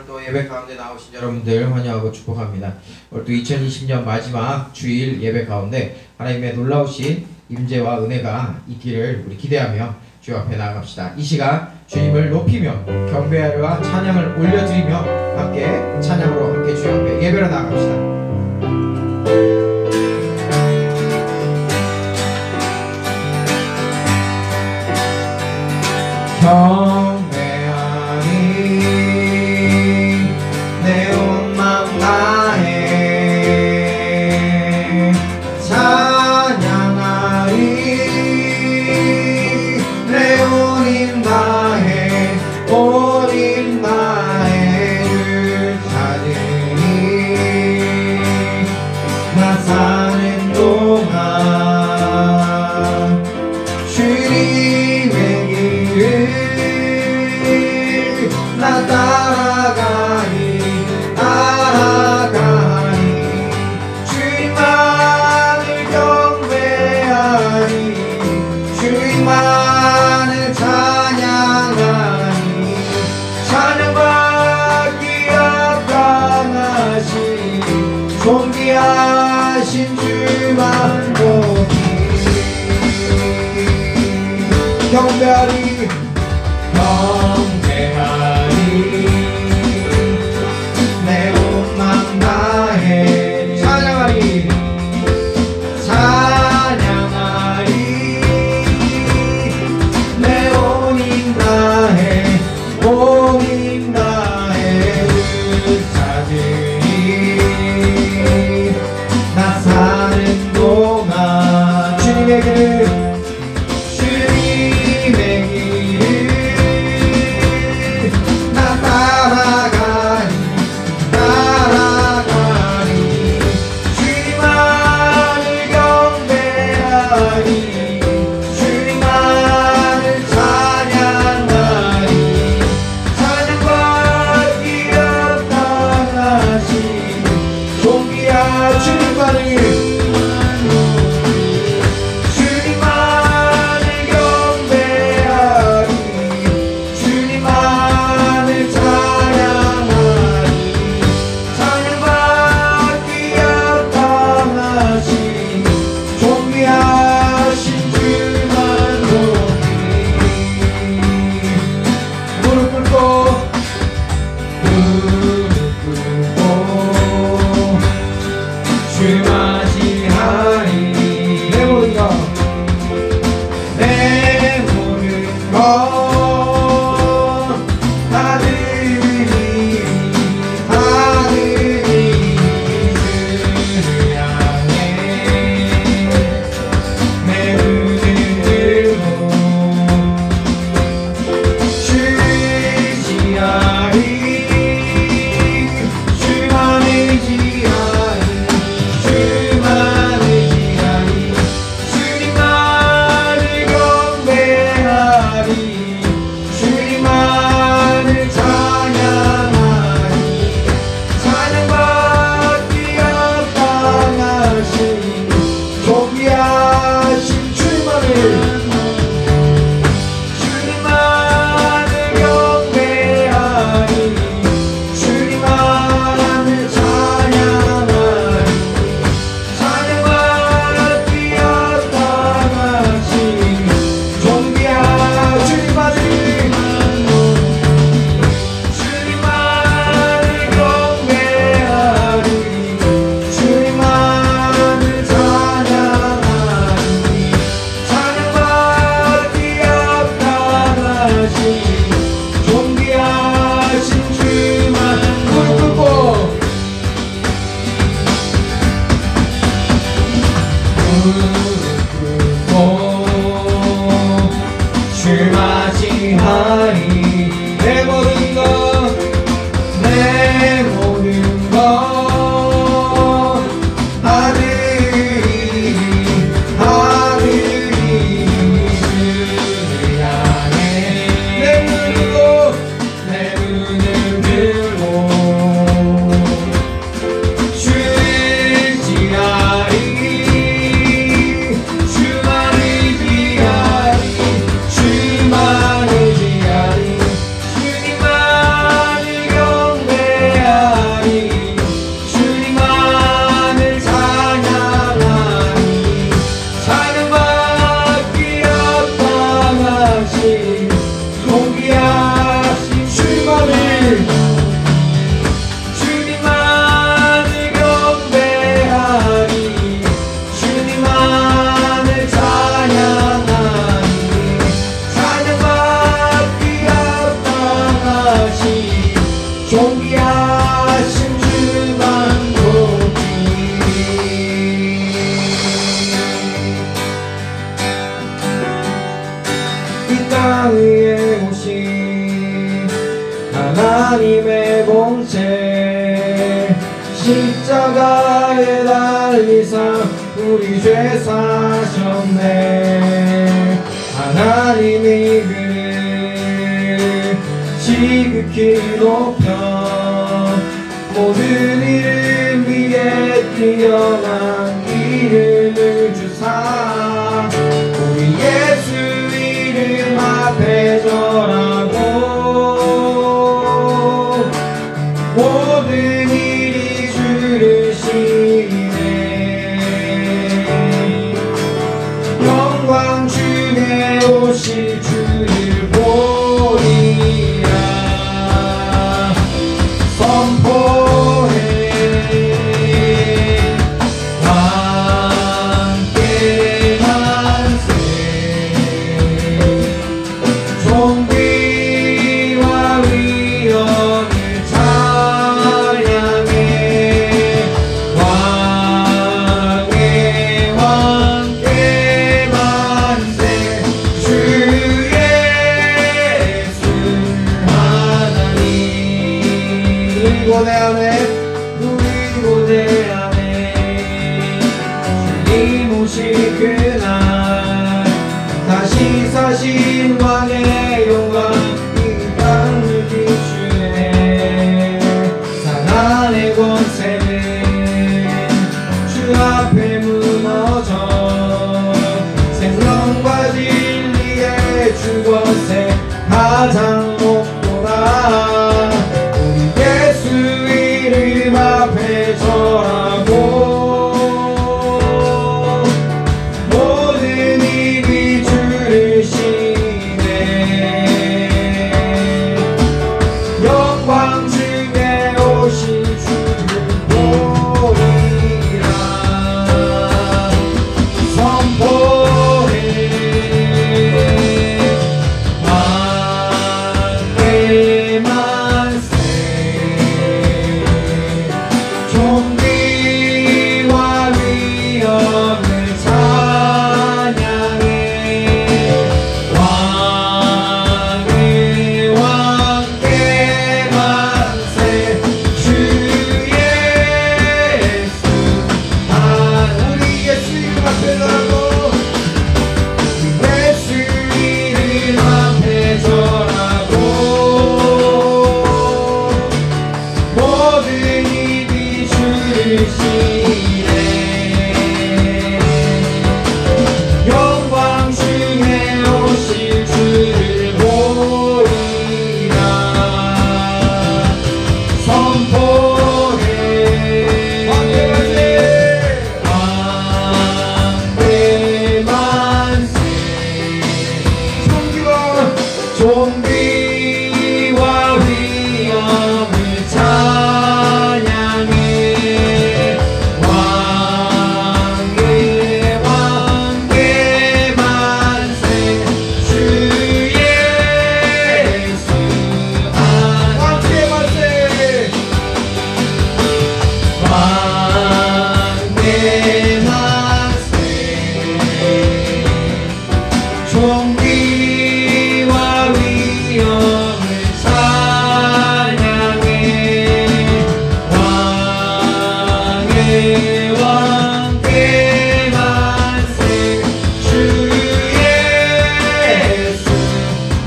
또 예배 가운데 나오신 여러분들 환영하고 축복합니다. 오늘도 2020년 마지막 주일 예배 가운데 하나님의 놀라우신 임재와 은혜가 있기를 우리 기대하며 주 앞에 나아갑시다. 이 시간 주님을 높이며 경배와 찬양을 올려드리며 함께 찬양으로 함께 주 앞에 예배로 나아갑시다. 경배하니 내 온 마음 다해 찬양하리 내 온 힘 다해 온 힘 다해 주 찾으니 나 사는 동안 주님의 길을 나 따라가니 주님만을 경배하니 주님만을 찬양하니 찬양받기 합당하신 존귀하신 주만 높이 경배하리 내 온 맘 다해 찬양하리 내 온 힘 다해 온 힘 다해 주 찾으니 나 사는 동안 주님의 길을 존귀하신 주만 높이 이 땅 위에 오신 하나님의 공체 십자가에 달리사 우리 죄 사셨네. 하나님이 그를 지극히 높여 모든 이름 위에 뛰어난 이름을 주사 우리 예수 이름 앞에 절하고 모든 일이 주를 시네. 영광 중에 오실 주를 보리라 선포해. 함께 만세 존귀와 위엄을 찬양해. 왕의 왕께 만세 주 예수 하나님. 고대 안에 우리 고대 안에 주님 오신 그날 다시 사신 왕의 영광 이 땅을 비추네. 사랑의 권세는 주 앞에 무너져 생명과 진리의 주 권세 가장 높구나. 우리 예수 이름 앞에 절하고 모든 입이 주를 시네. 영광 중에 오신 주를 보리라 선포해. 왕의 만세 존귀와 위엄을 찬양해. 왕의 왕께 만세 주 예수 우리 예수 이름 앞에 절하고 예수 이름 앞에 절하고 모든 입이 주를 시네. 영광 중에 오실 주를 보리라 선포해. 왕의 만세 존귀와 위엄을 찬양해. 왕의 왕께 만세 주 예수 왕께 만세 왕께 만세 존귀와 위엄을 찬양해. 왕의 왕께 만세 주 예수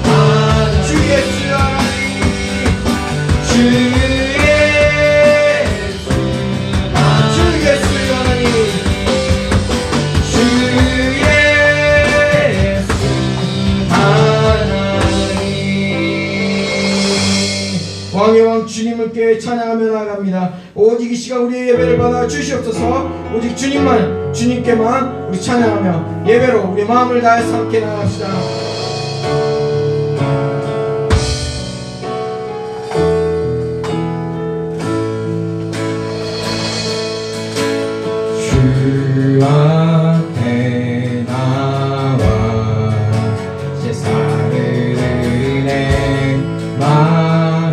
하나님. 주 예수 하나님 주 예수 하나님 주 예수 하나님 주 예수 하나님. 왕의 왕 주님께 찬양하며 나아갑니다. 오직 이 시간 우리의 예배를 받아 주시옵소서. 오직 주님만 주님께만 우리 찬양하며 예배로 우리 마음을 다해서 함께 나갑시다. 주 앞에 나와 제사를 드리네. 마음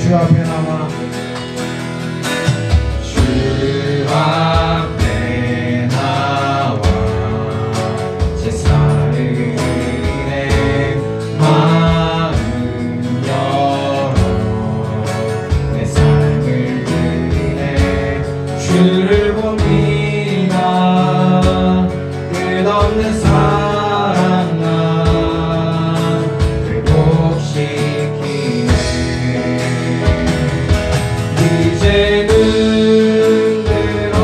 주 앞에 나와 주 앞에 나와 제사를 드리네 마음 열어 내 삶을 드리네 주를 봅니다 끝없는 사랑 나 회복시키네 이제는 들어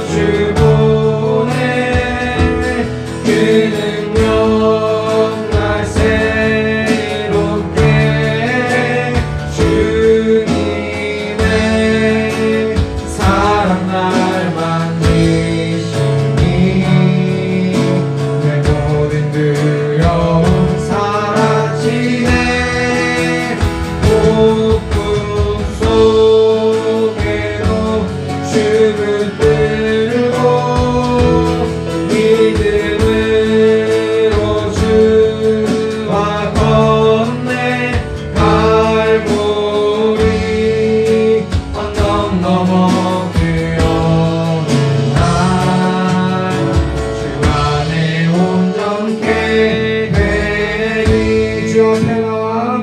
주 보내 그 능력 날 새롭게 주님의 사랑 날 만지시니 내 모든 두려움 사라지네 폭풍 속에도 주 붙들고 믿음으로 주와 건네 갈보리 언덕 넘어 그 어느 날 주 안에 온전케 되리 주 앞에 나와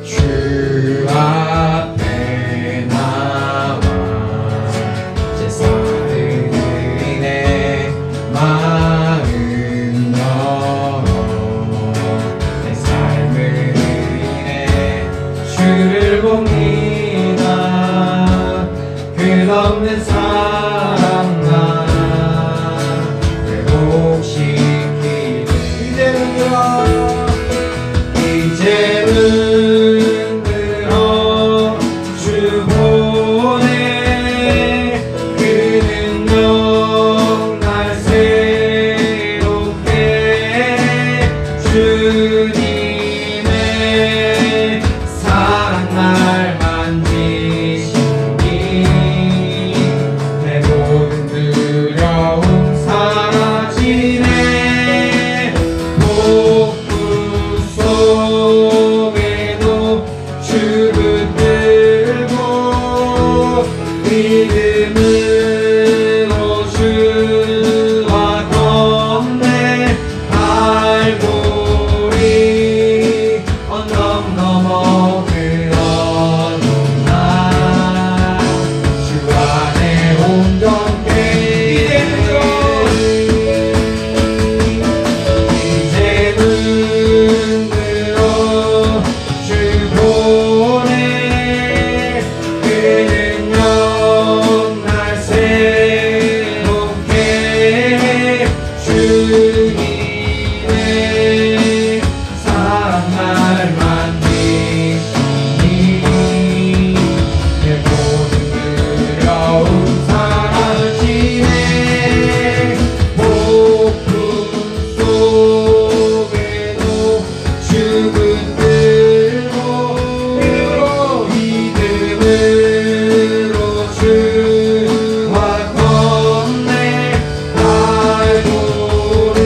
주 앞에 나와 제사를 드리네 마음 열어 내 삶을 드리네 주를 봅니다 끝없는 사랑 나 회복시키네 이제는 들어 주 보내 그 능력 날 새롭게 주님의 사랑 날 만지시니 내 모든 두려움 사라지네 폭풍 속에도 주 붙들고 믿음으로 주와 건네 갈보리 언덕 넘어 그 어느 날 주 안에 온전케 이제는 들어 주 보내 그 능력 날 새롭게 주님의 사랑 날 만지시니 내 모든 두려움 사라지네 폭풍 속에도 주 붙들고 믿음으로 주와 건네 갈보리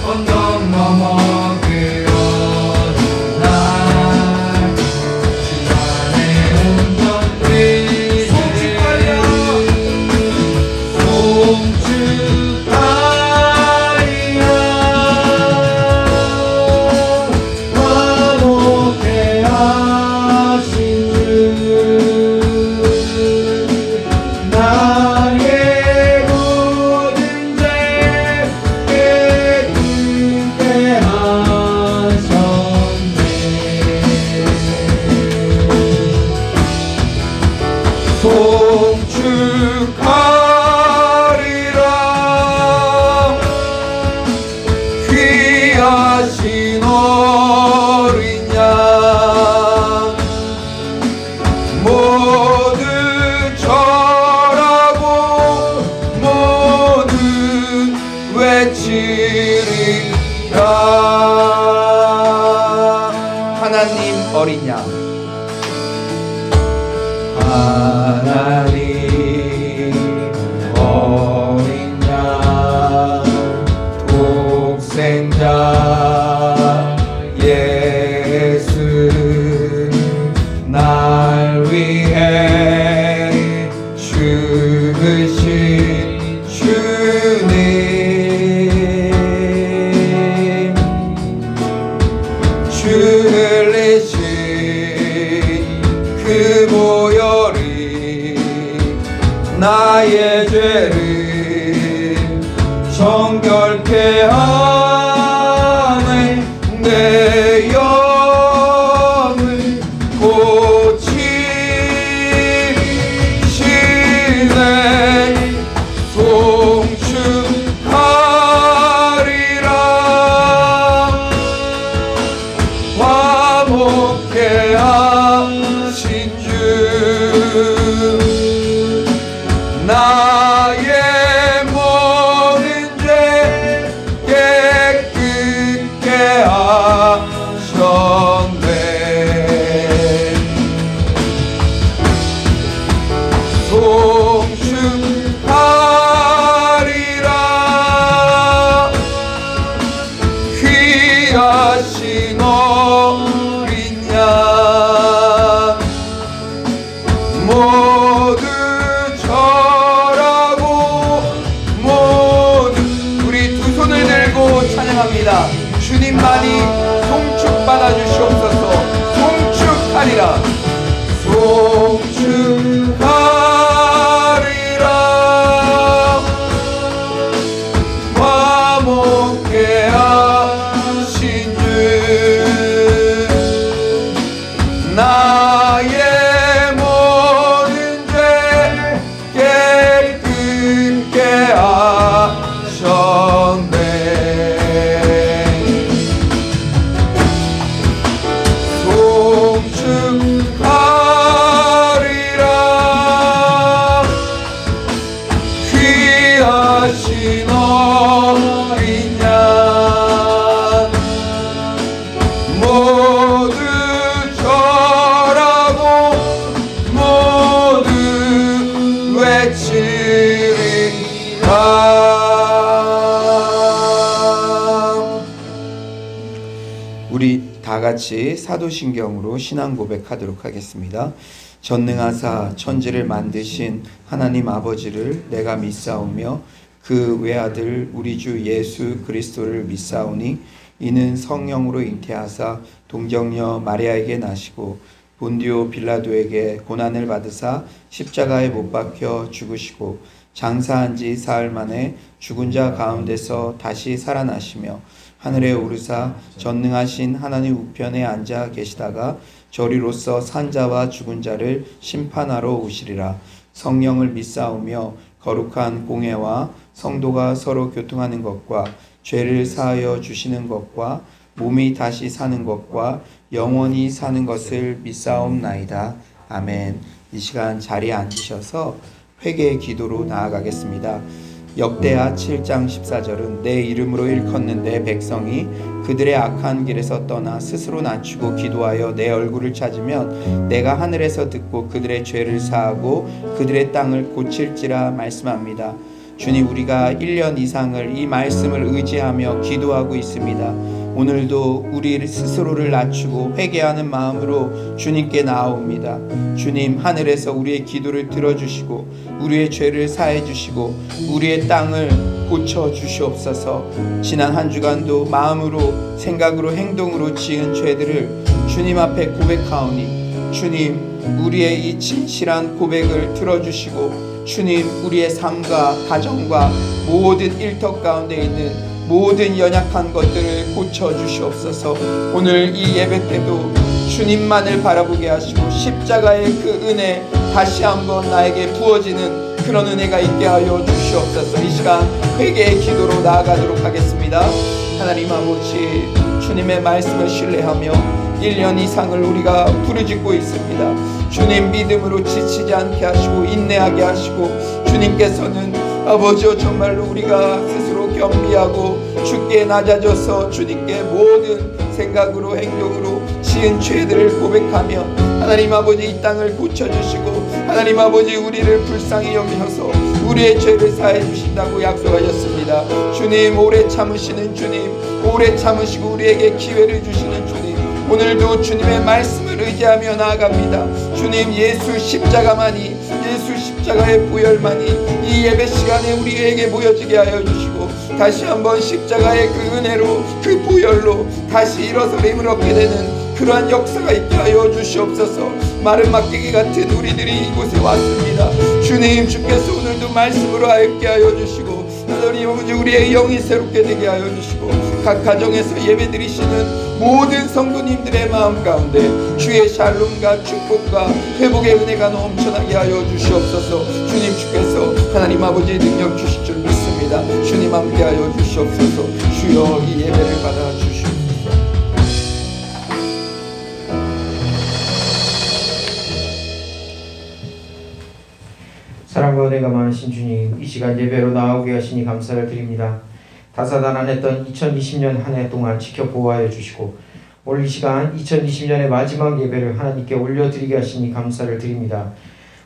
언덕 넘어 그 어느 날 주 안에 온전히 송축하리라 화목해 하신 주 나의 모든 죄 깨끗게 하셨네 송축하리라 귀하신 어린 양 모두 절하고 모두 외치리라 하나님 어린 양 하나님 어린 양 독생자 예수 나의 죄를 정결케 하네. 내 영을 고치시네. 송축하리라. 화목케 하신 주 나의 모든 죄 깨끗게 하셨네. 송축하리라. 귀하신 어린 양 모두 절하고 모두 우리 두 손을 들고 찬양합니다. 주님만이 송축받아 주시옵소서. 송축하리라. 송축하리라. 화목케 하신 주 나의 모든 죄 깨끗게 하셨네. 송축하리라. 귀하신 어린 양 모두 절하고 모두 외치리라. 우리 다 같이 사도신경으로 신앙 고백하도록 하겠습니다. 전능하사 천지를 만드신 하나님 아버지를 내가 믿사오며 그 외아들 우리 주 예수 그리스도를 믿사오니 이는 성령으로 잉태하사 동정녀 마리아에게 나시고 본디오 빌라도에게 고난을 받으사 십자가에 못 박혀 죽으시고 장사한 지 사흘 만에 죽은 자 가운데서 다시 살아나시며 하늘에 오르사 전능하신 하나님 우편에 앉아 계시다가 저리로서 산 자와 죽은 자를 심판하러 오시리라. 성령을 믿사오며 거룩한 공회와 성도가 서로 교통하는 것과 죄를 사하여 주시는 것과 몸이 다시 사는 것과 영원히 사는 것을 믿사옵나이다. 아멘. 이 시간 자리에 앉으셔서 회개의 기도로 나아가겠습니다. 역대하 7장 14절은 내 이름으로 일컫는 내 백성이 그들의 악한 길에서 떠나 스스로 낮추고 기도하여 내 얼굴을 찾으면 내가 하늘에서 듣고 그들의 죄를 사하고 그들의 땅을 고칠지라 말씀합니다. 주님, 우리가 1년 이상을 이 말씀을 의지하며 기도하고 있습니다. 오늘도 우리 스스로를 낮추고 회개하는 마음으로 주님께 나아옵니다. 주님, 하늘에서 우리의 기도를 들어주시고 우리의 죄를 사해 주시고 우리의 땅을 고쳐 주시옵소서. 지난 한 주간도 마음으로 생각으로 행동으로 지은 죄들을 주님 앞에 고백하오니 주님, 우리의 이 진실한 고백을 들어주시고 주님, 우리의 삶과 가정과 모든 일터 가운데 있는 모든 연약한 것들을 고쳐주시옵소서. 오늘 이 예배 때도 주님만을 바라보게 하시고 십자가의 그 은혜 다시 한번 나에게 부어지는 그런 은혜가 있게 하여 주시옵소서. 이 시간 회개의 기도로 나아가도록 하겠습니다. 하나님 아버지, 주님의 말씀을 신뢰하며 1년 이상을 우리가 부르짖고 있습니다. 주님, 믿음으로 지치지 않게 하시고 인내하게 하시고 주님께서는 아버지여 정말로 우리가 스스로 겸비하고 주께 낮아져서 주님께 모든 생각으로 행동으로 지은 죄들을 고백하며 하나님 아버지 이 땅을 고쳐주시고 하나님 아버지 우리를 불쌍히 여기셔서 우리의 죄를 사해 주신다고 약속하셨습니다. 주님, 오래 참으시는 주님, 오래 참으시고 우리에게 기회를 주시는 주님, 오늘도 주님의 말씀을 의지하며 나아갑니다. 주님, 예수 십자가만이, 예수 십자가의 보혈만이 이 예배 시간에 우리에게 보여지게 하여 주시고 다시 한번 십자가의 그 은혜로 그 보혈로 다시 일어서림을 얻게 되는 그러한 역사가 있게 하여 주시옵소서. 마른 막대기 같은 우리들이 이곳에 왔습니다. 주님, 주께서 오늘도 말씀으로 함께 하여 주시고 하나님 아버지, 우리의 영이 새롭게 되게 하여 주시고 각 가정에서 예배 드리시는 모든 성도님들의 마음 가운데 주의 샬롬과 축복과 회복의 은혜가 넘쳐나게 하여 주시옵소서. 주님, 주께서 하나님 아버지의 능력 주실 줄 믿습니다. 주님, 함께 하여 주시옵소서. 주여, 이 예배를 받아 주시옵소서. 사랑과 은혜가 많으신 주님, 이 시간 예배로 나오게 하시니 감사를 드립니다. 다사다난했던 2020년 한 해 동안 지켜보호하여 주시고 오늘 이 시간 2020년의 마지막 예배를 하나님께 올려드리게 하시니 감사를 드립니다.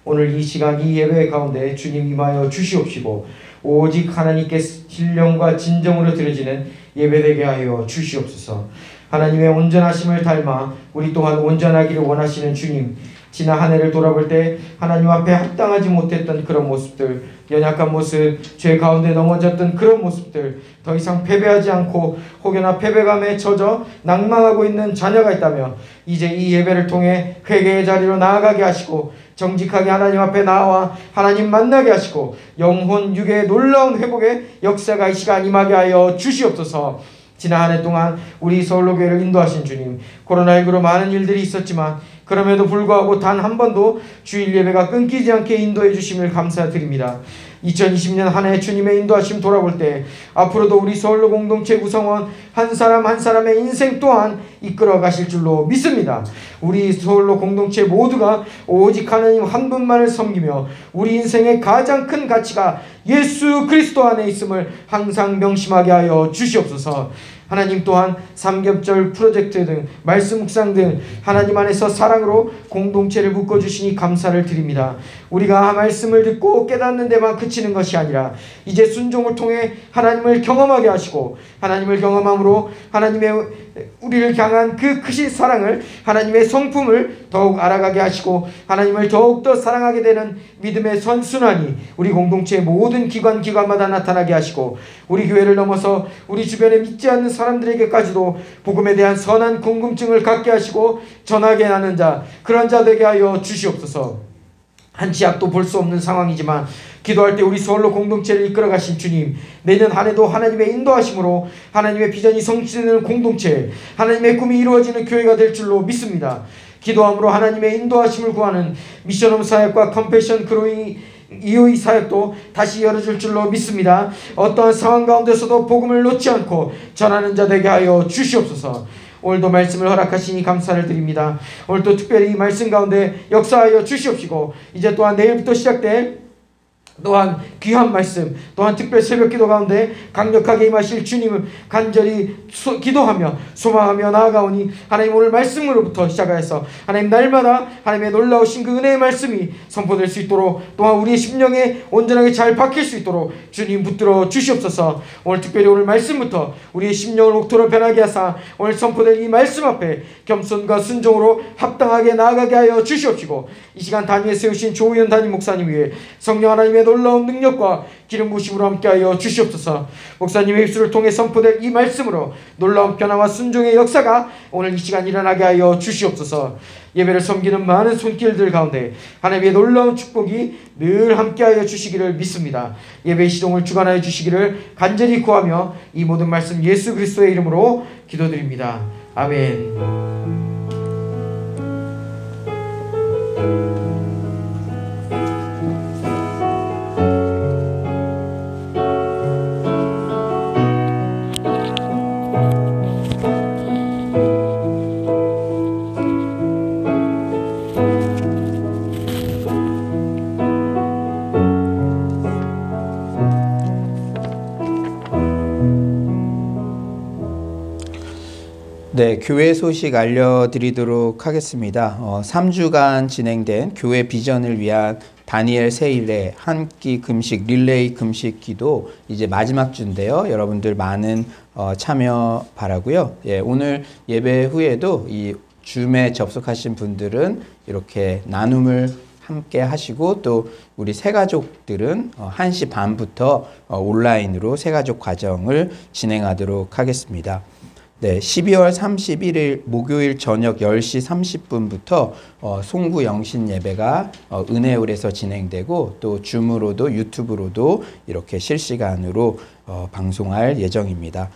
오늘 이 시간 이 예배 가운데 주님 임하여 주시옵시고 오직 하나님께 신령과 진정으로 드려지는 예배되게 하여 주시옵소서. 하나님의 온전하심을 닮아 우리 또한 온전하기를 원하시는 주님, 지난 한 해를 돌아볼 때 하나님 앞에 합당하지 못했던 그런 모습들, 연약한 모습, 죄 가운데 넘어졌던 그런 모습들, 더 이상 패배하지 않고 혹여나 패배감에 젖어 낭망하고 있는 자녀가 있다며 이제 이 예배를 통해 회개의 자리로 나아가게 하시고 정직하게 하나님 앞에 나와 하나님 만나게 하시고 영혼 육의 놀라운 회복의 역사가 이 시간 임하게 하여 주시옵소서. 지난 한 해 동안 우리 서울로교회를 인도하신 주님, 코로나19로 많은 일들이 있었지만 그럼에도 불구하고 단 한 번도 주일 예배가 끊기지 않게 인도해 주심을 감사드립니다. 2020년 한 해 주님의 인도하심 돌아볼 때 앞으로도 우리 서울로 공동체 구성원 한 사람 한 사람의 인생 또한 이끌어 가실 줄로 믿습니다. 우리 서울로 공동체 모두가 오직 하나님 한 분만을 섬기며 우리 인생의 가장 큰 가치가 예수 그리스도 안에 있음을 항상 명심하게 하여 주시옵소서. 하나님 또한 삼겹절 프로젝트 등 말씀 묵상 등 하나님 안에서 사랑으로 공동체를 묶어주시니 감사를 드립니다. 우리가 말씀을 듣고 깨닫는 데만 그치는 것이 아니라 이제 순종을 통해 하나님을 경험하게 하시고 하나님을 경험함으로 하나님의 우리를 향한 그 크신 사랑을, 하나님의 성품을 더욱 알아가게 하시고 하나님을 더욱더 사랑하게 되는 믿음의 선순환이 우리 공동체의 모든 기관마다 나타나게 하시고 우리 교회를 넘어서 우리 주변에 믿지 않는 사람들에게까지도 복음에 대한 선한 궁금증을 갖게 하시고 전하게 하는 자, 그런 자 되게 하여 주시옵소서. 한치 앞도 볼 수 없는 상황이지만 기도할 때 우리 서울로 공동체를 이끌어 가신 주님, 내년 한 해도 하나님의 인도하심으로 하나님의 비전이 성취되는 공동체, 하나님의 꿈이 이루어지는 교회가 될 줄로 믿습니다. 기도함으로 하나님의 인도하심을 구하는 미션홈 사역과 컴패션 그로잉 EOE 사역도 다시 열어줄 줄로 믿습니다. 어떠한 상황 가운데서도 복음을 놓지 않고 전하는 자 되게 하여 주시옵소서. 오늘도 말씀을 허락하시니 감사를 드립니다. 오늘도 특별히 이 말씀 가운데 역사하여 주시옵시고 이제 또한 내일부터 시작될 또한 귀한 말씀, 또한 특별 새벽기도 가운데 강력하게 임하실 주님을 간절히 기도하며 소망하며 나아가오니 하나님 오늘 말씀으로부터 시작하여서 하나님 날마다 하나님의 놀라우신 그 은혜의 말씀이 선포될 수 있도록 또한 우리의 심령에 온전하게 잘 박힐 수 있도록 주님 붙들어 주시옵소서. 오늘 특별히 오늘 말씀부터 우리의 심령을 옥토로 변하게 하사 오늘 선포될 이 말씀 앞에 겸손과 순종으로 합당하게 나아가게 하여 주시옵시고 이 시간 단위에 세우신 조의원 담임 목사님 위해 성령 하나님의 놀라운 능력과 기름 부으심으로 함께하여 주시옵소서. 목사님의 입술을 통해 선포될 이 말씀으로 놀라운 변화와 순종의 역사가 오늘 이 시간 일어나게 하여 주시옵소서. 예배를 섬기는 많은 손길들 가운데 하나님의 놀라운 축복이 늘 함께하여 주시기를 믿습니다. 예배 시동을 주관하여 주시기를 간절히 구하며 이 모든 말씀 예수 그리스도의 이름으로 기도드립니다. 아멘. 네, 교회 소식 알려드리도록 하겠습니다. 3주간 진행된 교회 비전을 위한 다니엘 세일의 한 끼 금식 릴레이 금식 기도 이제 마지막 주인데요. 여러분들 많은 참여 바라고요. 예, 오늘 예배 후에도 이 줌에 접속하신 분들은 이렇게 나눔을 함께 하시고 또 우리 새가족들은 1시 반부터 온라인으로 새가족 과정을 진행하도록 하겠습니다. 네, 12월 31일 목요일 저녁 10시 30분부터 송구 영신 예배가 은혜홀에서 진행되고 또 줌으로도 유튜브로도 이렇게 실시간으로 방송할 예정입니다.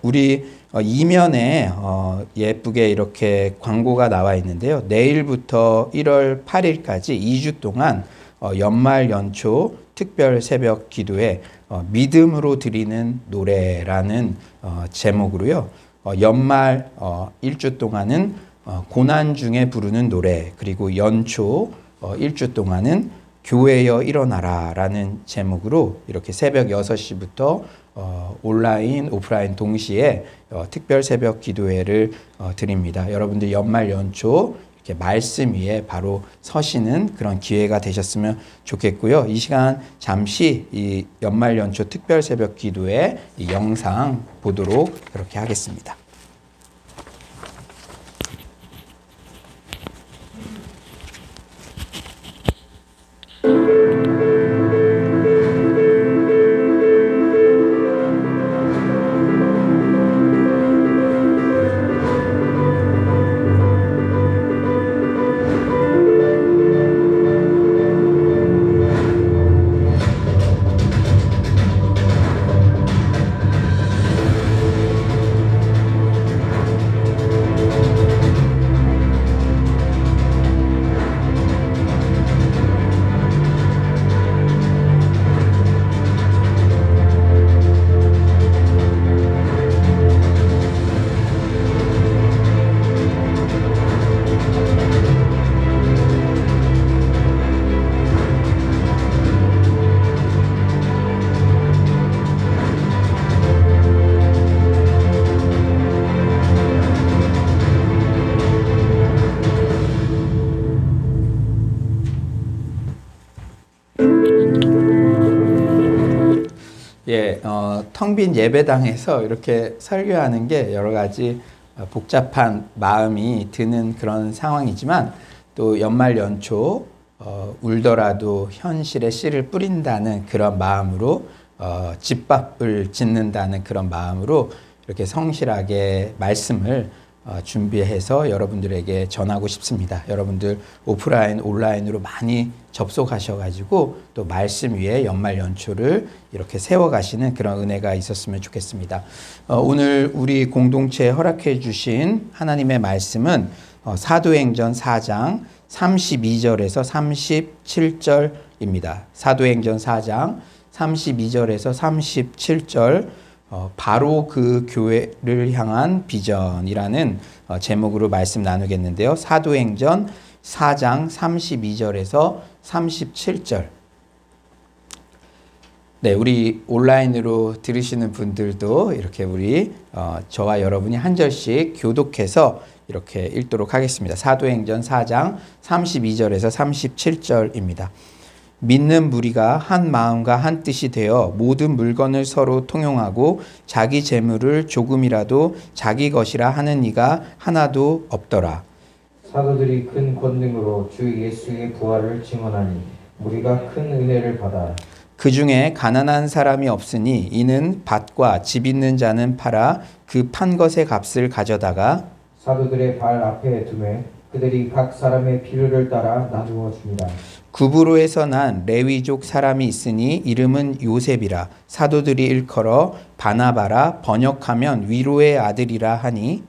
우리 이면에 예쁘게 이렇게 광고가 나와 있는데요. 내일부터 1월 8일까지 2주 동안 연말 연초 특별 새벽 기도에 믿음으로 드리는 노래라는 제목으로요. 연말 1주 동안은 고난 중에 부르는 노래, 그리고 연초 1주 동안은 교회여 일어나라 라는 제목으로 이렇게 새벽 6시부터 온라인, 오프라인 동시에 특별 새벽 기도회를 드립니다. 여러분들 연말 연초 이렇게 말씀 위에 바로 서시는 그런 기회가 되셨으면 좋겠고요. 이 시간 잠시 이 연말 연초 특별 새벽 기도회 이 영상 보도록 그렇게 하겠습니다. 텅 빈 예배당에서 이렇게 설교하는 게 여러 가지 복잡한 마음이 드는 그런 상황이지만 또 연말 연초 울더라도 현실에 씨를 뿌린다는 그런 마음으로 집밥을 짓는다는 그런 마음으로 이렇게 성실하게 말씀을 준비해서 여러분들에게 전하고 싶습니다. 여러분들 오프라인, 온라인으로 많이 접속하셔가지고 또 말씀 위에 연말 연초를 이렇게 세워가시는 그런 은혜가 있었으면 좋겠습니다. 오늘 우리 공동체에 허락해 주신 하나님의 말씀은 사도행전 4장 32절에서 37절입니다. 사도행전 4장 32절에서 37절 바로 그 교회를 향한 비전이라는 제목으로 말씀 나누겠는데요. 사도행전 4장 32절에서 37절. 네, 우리 온라인으로 들으시는 분들도 이렇게 우리 저와 여러분이 한 절씩 교독해서 이렇게 읽도록 하겠습니다. 사도행전 4장 32절에서 37절입니다. 믿는 무리가 한 마음과 한 뜻이 되어 모든 물건을 서로 통용하고 자기 재물을 조금이라도 자기 것이라 하는 이가 하나도 없더라. 사도들이 큰 권능으로 주 예수의 부활을 증언하니 무리가 큰 은혜를 받아 그 중에 가난한 사람이 없으니 이는 밭과 집 있는 자는 팔아 그 판 것의 값을 가져다가 사도들의 발 앞에 두매 그들이 각 사람의 필요를 따라 나누어 줍니다. 구브로에서 난 레위족 사람이 있으니 이름은 요셉이라. 사도들이 일컬어 바나바라, 번역하면 위로의 아들이라 하니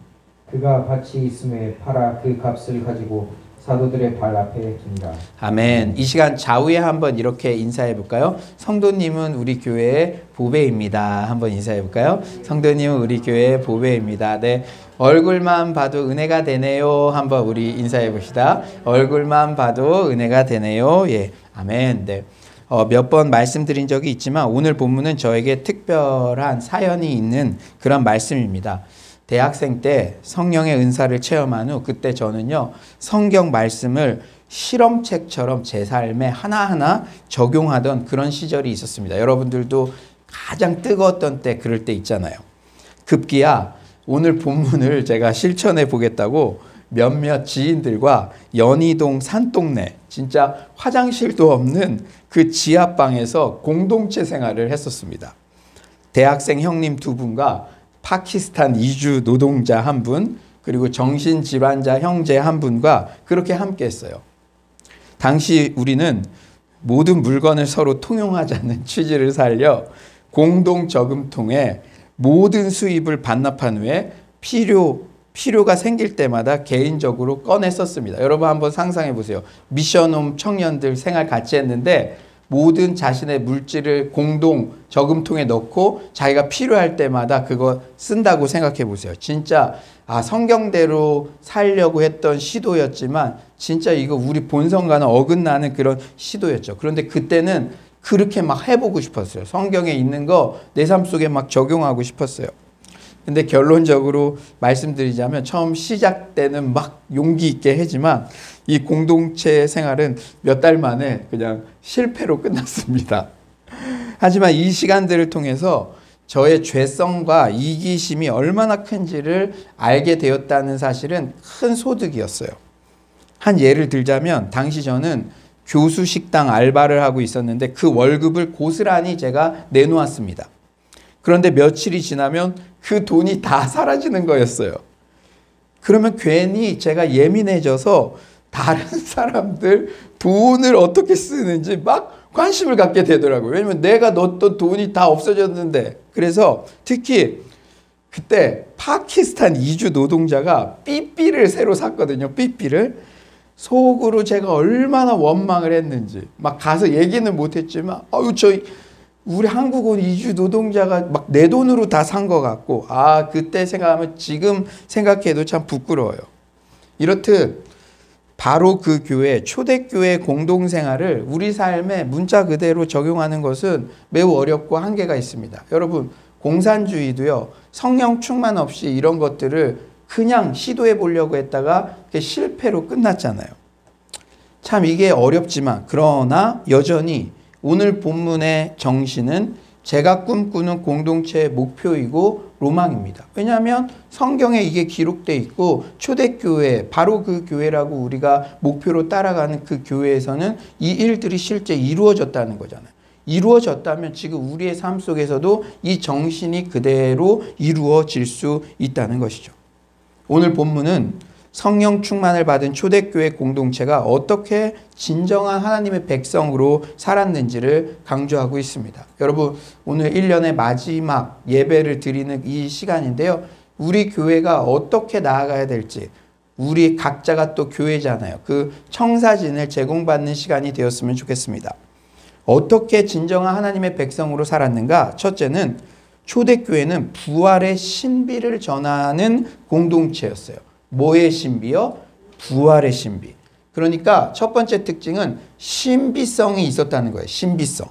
그가 밭이 있음에 팔아 그 값을 가지고 사도들의 발 앞에 둡니다. 아멘. 이 시간 좌우에 한번 이렇게 인사해 볼까요? 성도님은 우리 교회의 보배입니다. 한번 인사해 볼까요? 성도님은 우리 교회의 보배입니다. 네. 얼굴만 봐도 은혜가 되네요. 한번 우리 인사해 봅시다. 얼굴만 봐도 은혜가 되네요. 예. 아멘. 네. 몇 번 말씀드린 적이 있지만 오늘 본문은 저에게 특별한 사연이 있는 그런 말씀입니다. 대학생 때 성령의 은사를 체험한 후 그때 저는요 성경 말씀을 실험책처럼 제 삶에 하나하나 적용하던 그런 시절이 있었습니다. 여러분들도 가장 뜨거웠던 때 그럴 때 있잖아요. 급기야 오늘 본문을 제가 실천해 보겠다고 몇몇 지인들과 연희동 산동네 진짜 화장실도 없는 그 지하방에서 공동체 생활을 했었습니다. 대학생 형님 두 분과 파키스탄 이주 노동자 한 분, 그리고 정신질환자 형제 한 분과 그렇게 함께 했어요. 당시 우리는 모든 물건을 서로 통용하자는 취지를 살려 공동 저금통에 모든 수입을 반납한 후에 필요가 생길 때마다 개인적으로 꺼내 썼습니다. 여러분 한번 상상해 보세요. 미션홈 청년들 생활 같이 했는데 모든 자신의 물질을 공동 저금통에 넣고 자기가 필요할 때마다 그거 쓴다고 생각해 보세요. 진짜 성경대로 살려고 했던 시도였지만 진짜 이거 우리 본성과는 어긋나는 그런 시도였죠. 그런데 그때는 그렇게 막 해보고 싶었어요. 성경에 있는 거 내 삶 속에 막 적용하고 싶었어요. 근데 결론적으로 말씀드리자면 처음 시작 때는 막 용기 있게 하지만 이 공동체 생활은 몇 달 만에 그냥 실패로 끝났습니다. 하지만 이 시간들을 통해서 저의 죄성과 이기심이 얼마나 큰지를 알게 되었다는 사실은 큰 소득이었어요. 한 예를 들자면 당시 저는 교수 식당 알바를 하고 있었는데 그 월급을 고스란히 제가 내놓았습니다. 그런데 며칠이 지나면 그 돈이 다 사라지는 거였어요. 그러면 괜히 제가 예민해져서 다른 사람들 돈을 어떻게 쓰는지 막 관심을 갖게 되더라고요. 왜냐면 내가 넣었던 돈이 다 없어졌는데. 그래서 특히 그때 파키스탄 이주 노동자가 삐삐를 새로 샀거든요. 삐삐를. 속으로 제가 얼마나 원망을 했는지 막 가서 얘기는 못했지만 우리 한국 온 이주 노동자가 막 내 돈으로 다 산 것 같고 그때 생각하면 지금 생각해도 참 부끄러워요. 이렇듯 바로 그 교회, 초대교회 공동생활을 우리 삶에 문자 그대로 적용하는 것은 매우 어렵고 한계가 있습니다. 여러분, 공산주의도요, 성령 충만 없이 이런 것들을 그냥 시도해 보려고 했다가 실패로 끝났잖아요. 참 이게 어렵지만, 그러나 여전히 오늘 본문의 정신은 제가 꿈꾸는 공동체의 목표이고 로망입니다. 왜냐하면 성경에 이게 기록되어 있고 초대교회, 바로 그 교회라고 우리가 목표로 따라가는 그 교회에서는 이 일들이 실제 이루어졌다는 거잖아요. 이루어졌다면 지금 우리의 삶 속에서도 이 정신이 그대로 이루어질 수 있다는 것이죠. 오늘 본문은 성령 충만을 받은 초대교회 공동체가 어떻게 진정한 하나님의 백성으로 살았는지를 강조하고 있습니다. 여러분, 오늘 1년의 마지막 예배를 드리는 이 시간인데요. 우리 교회가 어떻게 나아가야 될지, 우리 각자가 또 교회잖아요. 그 청사진을 제공받는 시간이 되었으면 좋겠습니다. 어떻게 진정한 하나님의 백성으로 살았는가? 첫째는 초대교회는 부활의 신비를 전하는 공동체였어요. 뭐의 신비요? 부활의 신비. 그러니까 첫 번째 특징은 신비성이 있었다는 거예요. 신비성.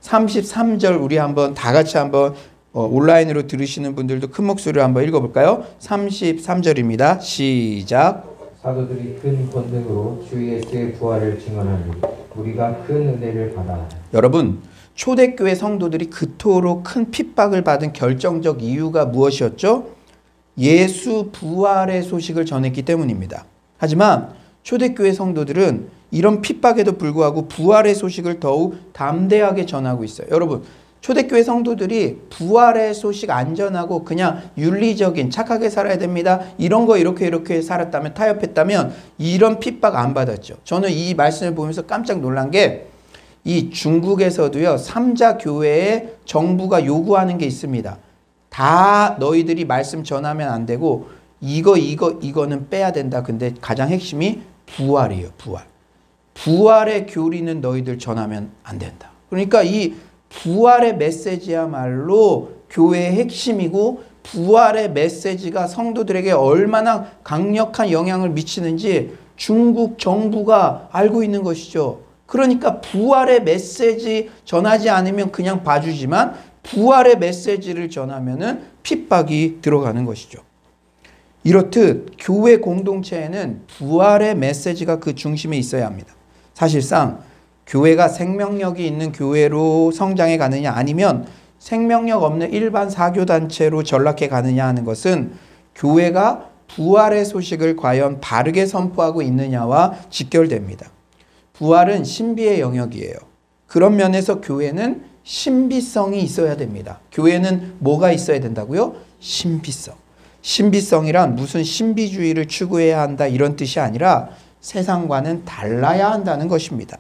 33절 우리 한번 다 같이 한번 온라인으로 들으시는 분들도 큰 목소리로 한번 읽어볼까요? 33절입니다. 시작. 사도들이 큰 권능으로 주 예수의 부활을 증언하니 우리가 큰 은혜를 받아. 여러분, 초대교회 성도들이 그토록 큰 핍박을 받은 결정적 이유가 무엇이었죠? 예수 부활의 소식을 전했기 때문입니다. 하지만 초대교회 성도들은 이런 핍박에도 불구하고 부활의 소식을 더욱 담대하게 전하고 있어요. 여러분, 초대교회 성도들이 부활의 소식 안 전하고 그냥 윤리적인 착하게 살아야 됩니다. 이런 거 이렇게 살았다면, 타협했다면 이런 핍박 안 받았죠. 저는 이 말씀을 보면서 깜짝 놀란 게 이 중국에서도요, 3자 교회에 정부가 요구하는 게 있습니다. 다 너희들이 말씀 전하면 안 되고 이거는 빼야 된다. 근데 가장 핵심이 부활이에요. 부활. 부활의 교리는 너희들 전하면 안 된다. 그러니까 이 부활의 메시지야말로 교회의 핵심이고 부활의 메시지가 성도들에게 얼마나 강력한 영향을 미치는지 중국 정부가 알고 있는 것이죠. 그러니까 부활의 메시지 전하지 않으면 그냥 봐주지만 부활의 메시지를 전하면은 핍박이 들어가는 것이죠. 이렇듯 교회 공동체에는 부활의 메시지가 그 중심에 있어야 합니다. 사실상 교회가 생명력이 있는 교회로 성장해 가느냐 아니면 생명력 없는 일반 사교단체로 전락해 가느냐 하는 것은 교회가 부활의 소식을 과연 바르게 선포하고 있느냐와 직결됩니다. 부활은 신비의 영역이에요. 그런 면에서 교회는 신비성이 있어야 됩니다. 교회는 뭐가 있어야 된다고요? 신비성. 신비성이란 무슨 신비주의를 추구해야 한다 이런 뜻이 아니라 세상과는 달라야 한다는 것입니다.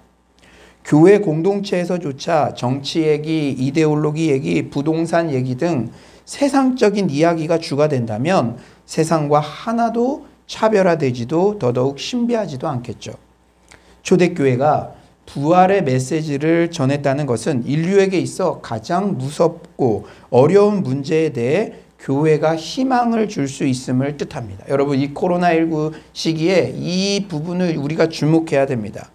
교회 공동체에서조차 정치 얘기, 이데올로기 얘기, 부동산 얘기 등 세상적인 이야기가 주가 된다면 세상과 하나도 차별화되지도 더더욱 신비하지도 않겠죠. 초대교회가 부활의 메시지를 전했다는 것은 인류에게 있어 가장 무섭고 어려운 문제에 대해 교회가 희망을 줄 수 있음을 뜻합니다. 여러분, 이 코로나19 시기에 이 부분을 우리가 주목해야 됩니다.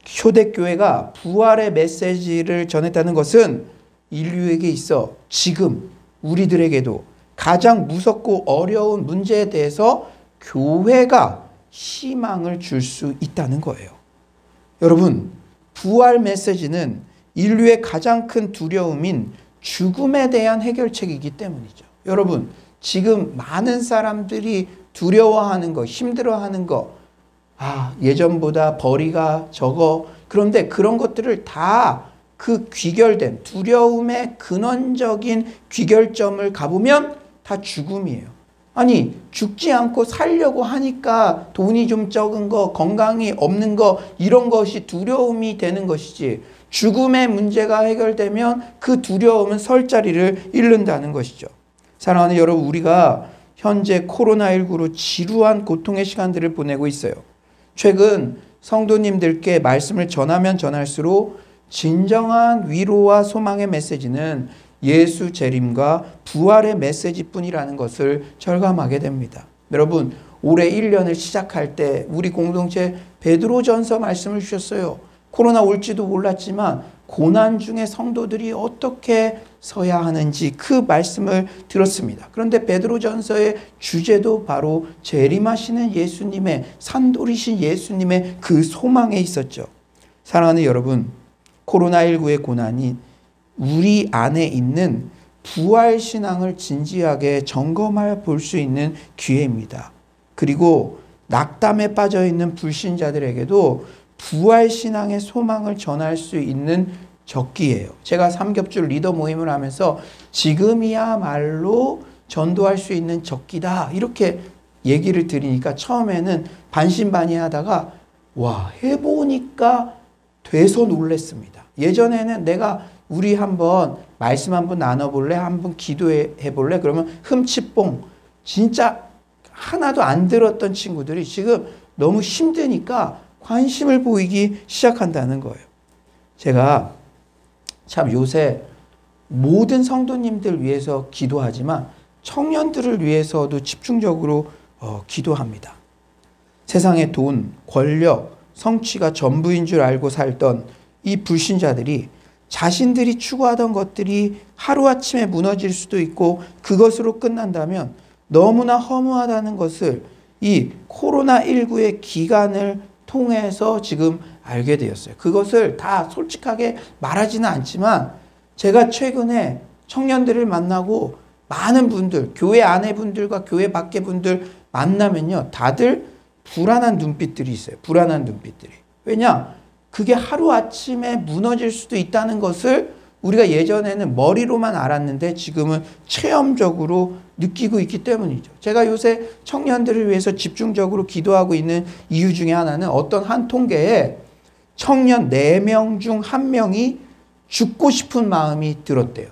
초대교회가 부활의 메시지를 전했다는 것은 인류에게 있어 지금 우리들에게도 가장 무섭고 어려운 문제에 대해서 교회가 희망을 줄 수 있다는 거예요. 여러분, 부활 메시지는 인류의 가장 큰 두려움인 죽음에 대한 해결책이기 때문이죠. 여러분, 지금 많은 사람들이 두려워하는 거, 힘들어하는 거, 예전보다 벌이가 적어. 그런데 그런 것들을 다 그 귀결된 두려움의 근원적인 귀결점을 가보면 다 죽음이에요. 아니, 죽지 않고 살려고 하니까 돈이 좀 적은 거, 건강이 없는 거, 이런 것이 두려움이 되는 것이지, 죽음의 문제가 해결되면 그 두려움은 설 자리를 잃는다는 것이죠. 사랑하는 여러분, 우리가 현재 코로나19로 지루한 고통의 시간들을 보내고 있어요. 최근 성도님들께 말씀을 전하면 전할수록 진정한 위로와 소망의 메시지는 예수 재림과 부활의 메시지뿐이라는 것을 절감하게 됩니다. 여러분, 올해 1년을 시작할 때 우리 공동체 베드로전서 말씀을 주셨어요. 코로나 올지도 몰랐지만 고난 중에 성도들이 어떻게 서야 하는지 그 말씀을 들었습니다. 그런데 베드로전서의 주제도 바로 재림하시는 예수님의, 산돌이신 예수님의 그 소망에 있었죠. 사랑하는 여러분, 코로나19의 고난이 우리 안에 있는 부활신앙을 진지하게 점검해 볼 수 있는 기회입니다. 그리고 낙담에 빠져 있는 불신자들에게도 부활신앙의 소망을 전할 수 있는 적기예요. 제가 삼겹줄 리더 모임을 하면서 지금이야말로 전도할 수 있는 적기다, 이렇게 얘기를 드리니까 처음에는 반신반의하다가 해보니까 돼서 놀랬습니다. 예전에는 내가 우리 한번 말씀 한번 나눠볼래? 한번 기도해 볼래? 그러면 흠칫뽕, 진짜 하나도 안 들었던 친구들이 지금 너무 힘드니까 관심을 보이기 시작한다는 거예요. 제가 참 요새 모든 성도님들 위해서 기도하지만 청년들을 위해서도 집중적으로 기도합니다. 세상의 돈, 권력, 성취가 전부인 줄 알고 살던 이 불신자들이 자신들이 추구하던 것들이 하루아침에 무너질 수도 있고 그것으로 끝난다면 너무나 허무하다는 것을 이 코로나19의 기간을 통해서 지금 알게 되었어요. 그것을 다 솔직하게 말하지는 않지만 제가 최근에 청년들을 만나고 많은 분들, 교회 안에 분들과 교회 밖에 분들 만나면요, 다들 불안한 눈빛들이 있어요. 불안한 눈빛들이. 왜냐? 그게 하루아침에 무너질 수도 있다는 것을 우리가 예전에는 머리로만 알았는데 지금은 체험적으로 느끼고 있기 때문이죠. 제가 요새 청년들을 위해서 집중적으로 기도하고 있는 이유 중에 하나는 어떤 한 통계에 청년 4명 중 1명이 죽고 싶은 마음이 들었대요.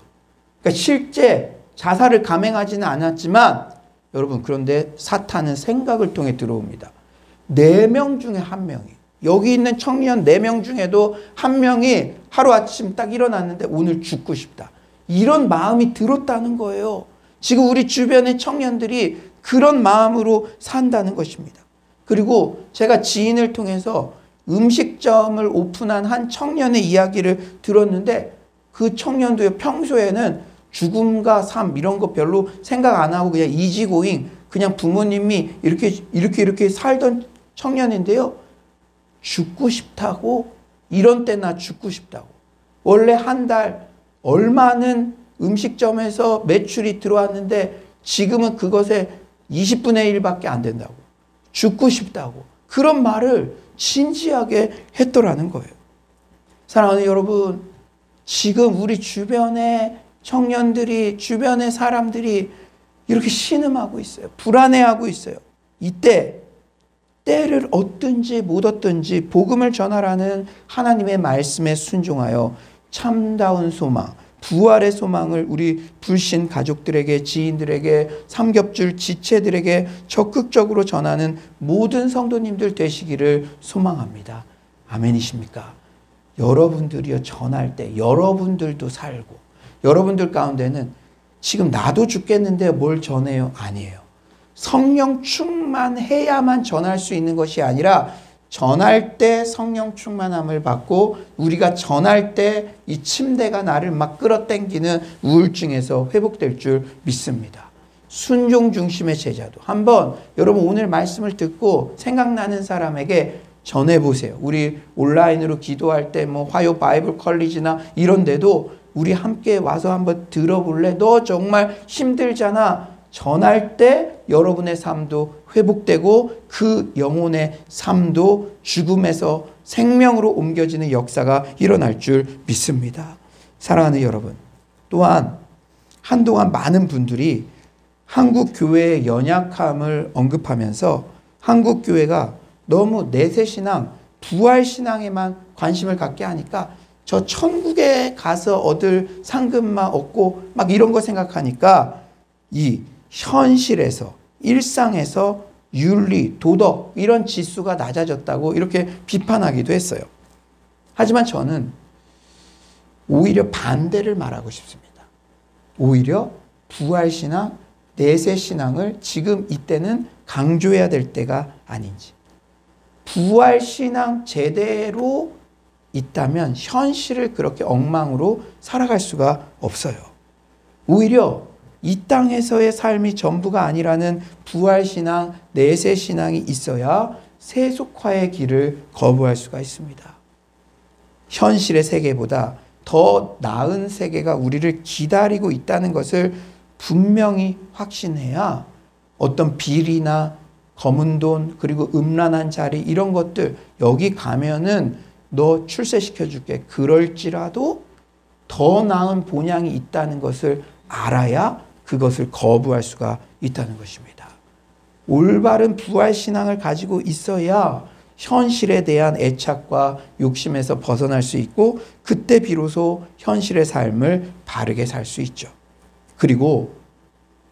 그러니까 실제 자살을 감행하지는 않았지만 여러분, 그런데 사탄은 생각을 통해 들어옵니다. 4명 중에 1명이, 여기 있는 청년 4명 중에도 1명이 하루아침 딱 일어났는데 오늘 죽고 싶다, 이런 마음이 들었다는 거예요. 지금 우리 주변의 청년들이 그런 마음으로 산다는 것입니다. 그리고 제가 지인을 통해서 음식점을 오픈한 한 청년의 이야기를 들었는데 그 청년도 평소에는 죽음과 삶 이런 거 별로 생각 안 하고 그냥 이지고잉, 그냥 부모님이 이렇게 살던 청년인데요. 죽고 싶다고, 이런 때 나 죽고 싶다고. 원래 한 달 얼마는 음식점에서 매출이 들어왔는데 지금은 그것의 20분의 1밖에 안 된다고. 죽고 싶다고. 그런 말을 진지하게 했더라는 거예요. 사랑하는 여러분, 지금 우리 주변의 청년들이, 주변의 사람들이 이렇게 신음하고 있어요. 불안해하고 있어요. 이때 때를 얻든지 못 얻든지 복음을 전하라는 하나님의 말씀에 순종하여 참다운 소망, 부활의 소망을 우리 불신 가족들에게, 지인들에게, 삼겹줄 지체들에게 적극적으로 전하는 모든 성도님들 되시기를 소망합니다. 아멘이십니까? 여러분들이요, 전할 때 여러분들도 살고, 여러분들 가운데는 지금 나도 죽겠는데 뭘 전해요? 아니에요. 성령 충만해야만 전할 수 있는 것이 아니라 전할 때 성령 충만함을 받고 우리가 전할 때 이 침대가 나를 막 끌어당기는 우울증에서 회복될 줄 믿습니다. 순종 중심의 제자도 한번 여러분 오늘 말씀을 듣고 생각나는 사람에게 전해보세요. 우리 온라인으로 기도할 때 뭐 화요 바이블 컬리지나 이런 데도 우리 함께 와서 한번 들어볼래? 너 정말 힘들잖아. 전할 때 여러분의 삶도 회복되고 그 영혼의 삶도 죽음에서 생명으로 옮겨지는 역사가 일어날 줄 믿습니다. 사랑하는 여러분, 또한 한동안 많은 분들이 한국 교회의 연약함을 언급하면서 한국 교회가 너무 내세신앙, 부활신앙에만 관심을 갖게 하니까 저 천국에 가서 얻을 상급만 얻고 막 이런 거 생각하니까 이 현실에서 일상에서 윤리, 도덕 이런 지수가 낮아졌다고 이렇게 비판하기도 했어요. 하지만 저는 오히려 반대를 말하고 싶습니다. 오히려 부활신앙, 내세신앙을 지금 이때는 강조해야 될 때가 아닌지. 부활신앙 제대로 있다면 현실을 그렇게 엉망으로 살아갈 수가 없어요. 오히려 이 땅에서의 삶이 전부가 아니라는 부활신앙, 내세신앙이 있어야 세속화의 길을 거부할 수가 있습니다. 현실의 세계보다 더 나은 세계가 우리를 기다리고 있다는 것을 분명히 확신해야 어떤 비리나 검은 돈 그리고 음란한 자리 이런 것들 여기 가면은 너 출세시켜줄게. 그럴지라도 더 나은 본향이 있다는 것을 알아야 그것을 거부할 수가 있다는 것입니다. 올바른 부활신앙을 가지고 있어야 현실에 대한 애착과 욕심에서 벗어날 수 있고 그때 비로소 현실의 삶을 바르게 살 수 있죠. 그리고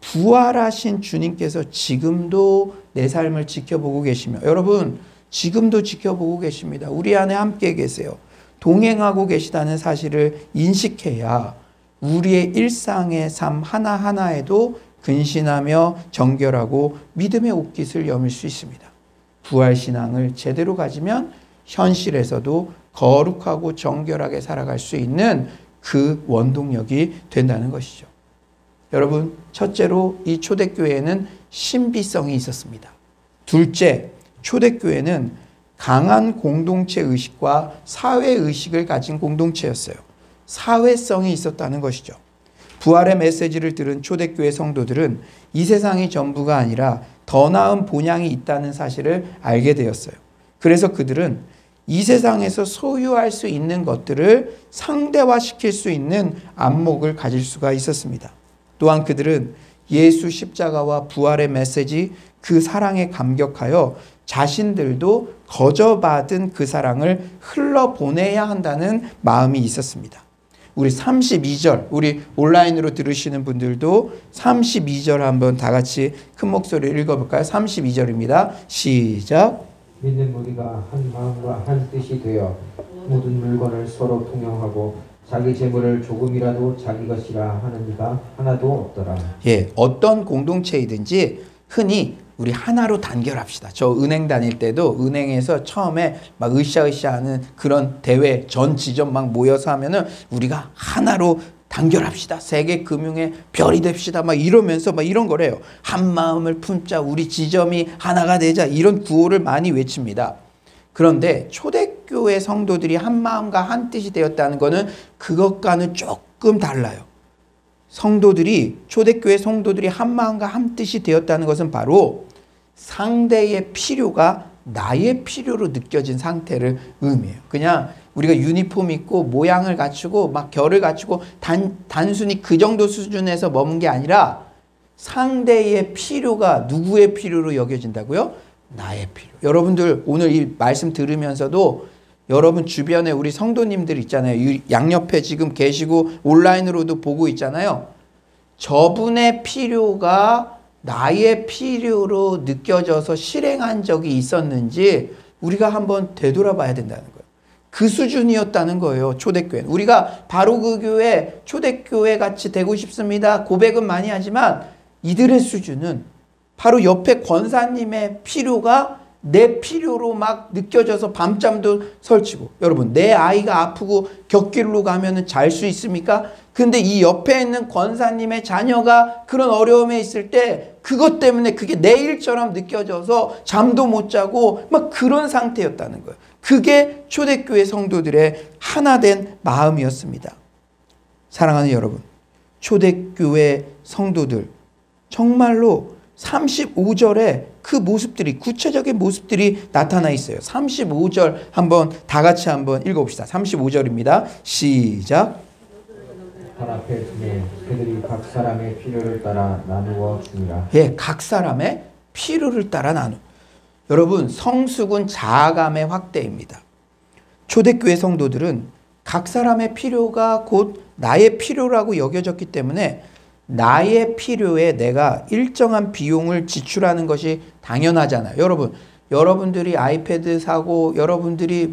부활하신 주님께서 지금도 내 삶을 지켜보고 계시며 여러분 지금도 지켜보고 계십니다. 우리 안에 함께 계세요. 동행하고 계시다는 사실을 인식해야 우리의 일상의 삶 하나하나에도 근신하며 정결하고 믿음의 옷깃을 여밀 수 있습니다. 부활신앙을 제대로 가지면 현실에서도 거룩하고 정결하게 살아갈 수 있는 그 원동력이 된다는 것이죠. 여러분, 첫째로 이 초대교회에는 신비성이 있었습니다. 둘째, 초대교회는 강한 공동체 의식과 사회 의식을 가진 공동체였어요. 사회성이 있었다는 것이죠. 부활의 메시지를 들은 초대교회 성도들은 이 세상이 전부가 아니라 더 나은 본향이 있다는 사실을 알게 되었어요. 그래서 그들은 이 세상에서 소유할 수 있는 것들을 상대화시킬 수 있는 안목을 가질 수가 있었습니다. 또한 그들은 예수 십자가와 부활의 메시지, 그 사랑에 감격하여 자신들도 거저받은 그 사랑을 흘러보내야 한다는 마음이 있었습니다. 우리 32절, 우리 온라인으로 들으시는 분들도 32절 한번 다 같이 큰 목소리로 읽어볼까요? 32절입니다. 시작. 믿는 우리가 한 마음과 한 뜻이 되어 모든 물건을 서로 통용하고 자기 재물을 조금이라도 자기 것이라 하는 이가 하나도 없더라. 예, 어떤 공동체이든지 흔히 우리 하나로 단결합시다. 저 은행 다닐 때도 은행에서 처음에 막 으쌰으쌰하는 그런 대회 전 지점 막 모여서 하면은 우리가 하나로 단결합시다. 세계 금융의 별이 됩시다. 막 이러면서 막 이런 거래요. 한 마음을 품자. 우리 지점이 하나가 되자. 이런 구호를 많이 외칩니다. 그런데 초대교회 성도들이 한 마음과 한 뜻이 되었다는 것은 그것과는 조금 달라요. 성도들이 초대교회 성도들이 한 마음과 한 뜻이 되었다는 것은 바로 상대의 필요가 나의 필요로 느껴진 상태를 의미해요. 그냥 우리가 유니폼 입고 모양을 갖추고 막 결을 갖추고 단순히 그 정도 수준에서 머문 게 아니라 상대의 필요가 누구의 필요로 여겨진다고요? 나의 필요. 여러분들 오늘 이 말씀 들으면서도 여러분 주변에 우리 성도님들 있잖아요. 양옆에 지금 계시고 온라인으로도 보고 있잖아요. 저분의 필요가 나의 필요로 느껴져서 실행한 적이 있었는지 우리가 한번 되돌아봐야 된다는 거예요. 그 수준이었다는 거예요. 초대교회는. 우리가 바로 그 교회, 초대교회 같이 되고 싶습니다. 고백은 많이 하지만 이들의 수준은 바로 옆에 권사님의 필요가 내 필요로 막 느껴져서 밤잠도 설치고. 여러분, 내 아이가 아프고 곁길로 가면은 잘 수 있습니까? 근데 이 옆에 있는 권사님의 자녀가 그런 어려움에 있을 때 그것 때문에 그게 내 일처럼 느껴져서 잠도 못 자고 막 그런 상태였다는 거예요. 그게 초대교회 성도들의 하나된 마음이었습니다. 사랑하는 여러분, 초대교회 성도들 정말로 35절에 그 모습들이, 구체적인 모습들이 나타나 있어요. 35절 한번 다 같이 한번 읽어봅시다. 35절입니다. 시작. 발 앞에 두매 그들이 각 사람의 필요를 따라 나누어 주니라. 예, 각 사람의 필요를 따라 나누. 여러분, 성숙은 자아감의 확대입니다. 초대교회 성도들은 각 사람의 필요가 곧 나의 필요라고 여겨졌기 때문에 나의 필요에 내가 일정한 비용을 지출하는 것이 당연하잖아요. 여러분들이 아이패드 사고, 여러분들이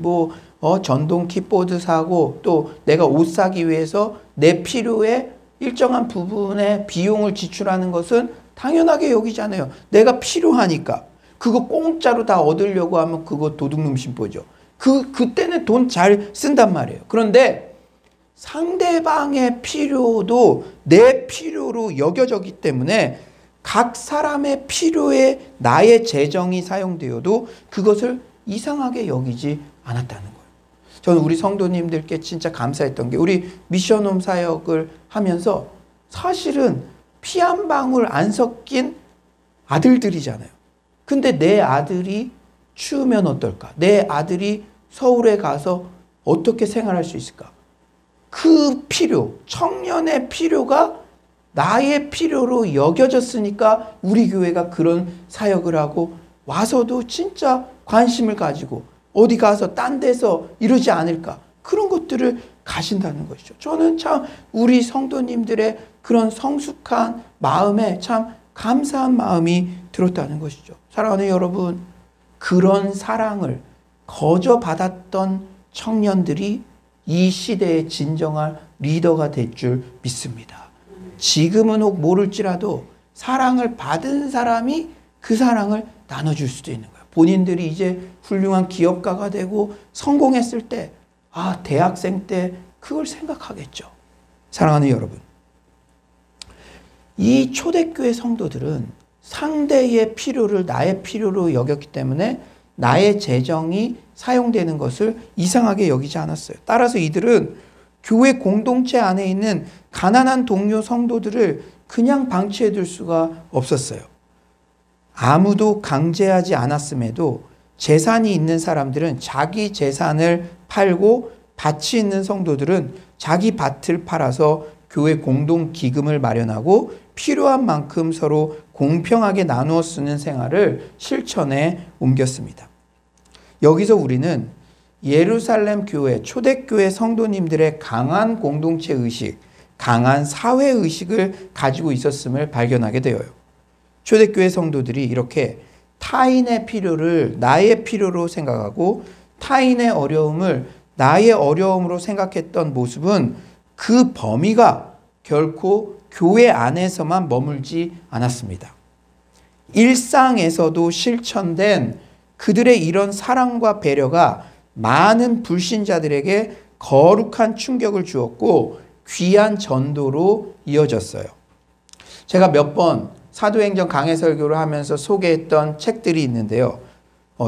전동 키보드 사고, 또 내가 옷 사기 위해서 내 필요에 일정한 부분의 비용을 지출하는 것은 당연하게 여기잖아요. 내가 필요하니까. 그거 공짜로 다 얻으려고 하면 그거 도둑놈 심보죠. 그때는 돈 잘 쓴단 말이에요. 그런데 상대방의 필요도 내 필요로 여겨졌기 때문에 각 사람의 필요에 나의 재정이 사용되어도 그것을 이상하게 여기지 않았다는 거예요. 저는 우리 성도님들께 진짜 감사했던 게 우리 미션홈 사역을 하면서 사실은 피 한 방울 안 섞인 아들들이잖아요. 근데 내 아들이 추우면 어떨까? 내 아들이 서울에 가서 어떻게 생활할 수 있을까? 그 필요, 청년의 필요가 나의 필요로 여겨졌으니까 우리 교회가 그런 사역을 하고 와서도 진짜 관심을 가지고 어디 가서 딴 데서 이러지 않을까. 그런 것들을 가신다는 것이죠. 저는 참 우리 성도님들의 그런 성숙한 마음에 참 감사한 마음이 들었다는 것이죠. 사랑하는 여러분, 그런 사랑을 거저 받았던 청년들이 이 시대의 진정한 리더가 될 줄 믿습니다. 지금은 혹 모를지라도 사랑을 받은 사람이 그 사랑을 나눠줄 수도 있는 거예요. 본인들이 이제 훌륭한 기업가가 되고 성공했을 때, 대학생 때 그걸 생각하겠죠. 사랑하는 여러분, 이 초대교회 성도들은 상대의 필요를 나의 필요로 여겼기 때문에 나의 재정이 사용되는 것을 이상하게 여기지 않았어요. 따라서 이들은 교회 공동체 안에 있는 가난한 동료 성도들을 그냥 방치해둘 수가 없었어요. 아무도 강제하지 않았음에도 재산이 있는 사람들은 자기 재산을 팔고 밭이 있는 성도들은 자기 밭을 팔아서 교회 공동 기금을 마련하고 필요한 만큼 서로 공평하게 나누어 쓰는 생활을 실천에 옮겼습니다. 여기서 우리는 예루살렘 교회, 초대교회 성도님들의 강한 공동체 의식, 강한 사회 의식을 가지고 있었음을 발견하게 되어요. 초대교회 성도들이 이렇게 타인의 필요를 나의 필요로 생각하고 타인의 어려움을 나의 어려움으로 생각했던 모습은 그 범위가 결코 교회 안에서만 머물지 않았습니다. 일상에서도 실천된 그들의 이런 사랑과 배려가 많은 불신자들에게 거룩한 충격을 주었고 귀한 전도로 이어졌어요. 제가 몇 번 사도행전 강해 설교를 하면서 소개했던 책들이 있는데요.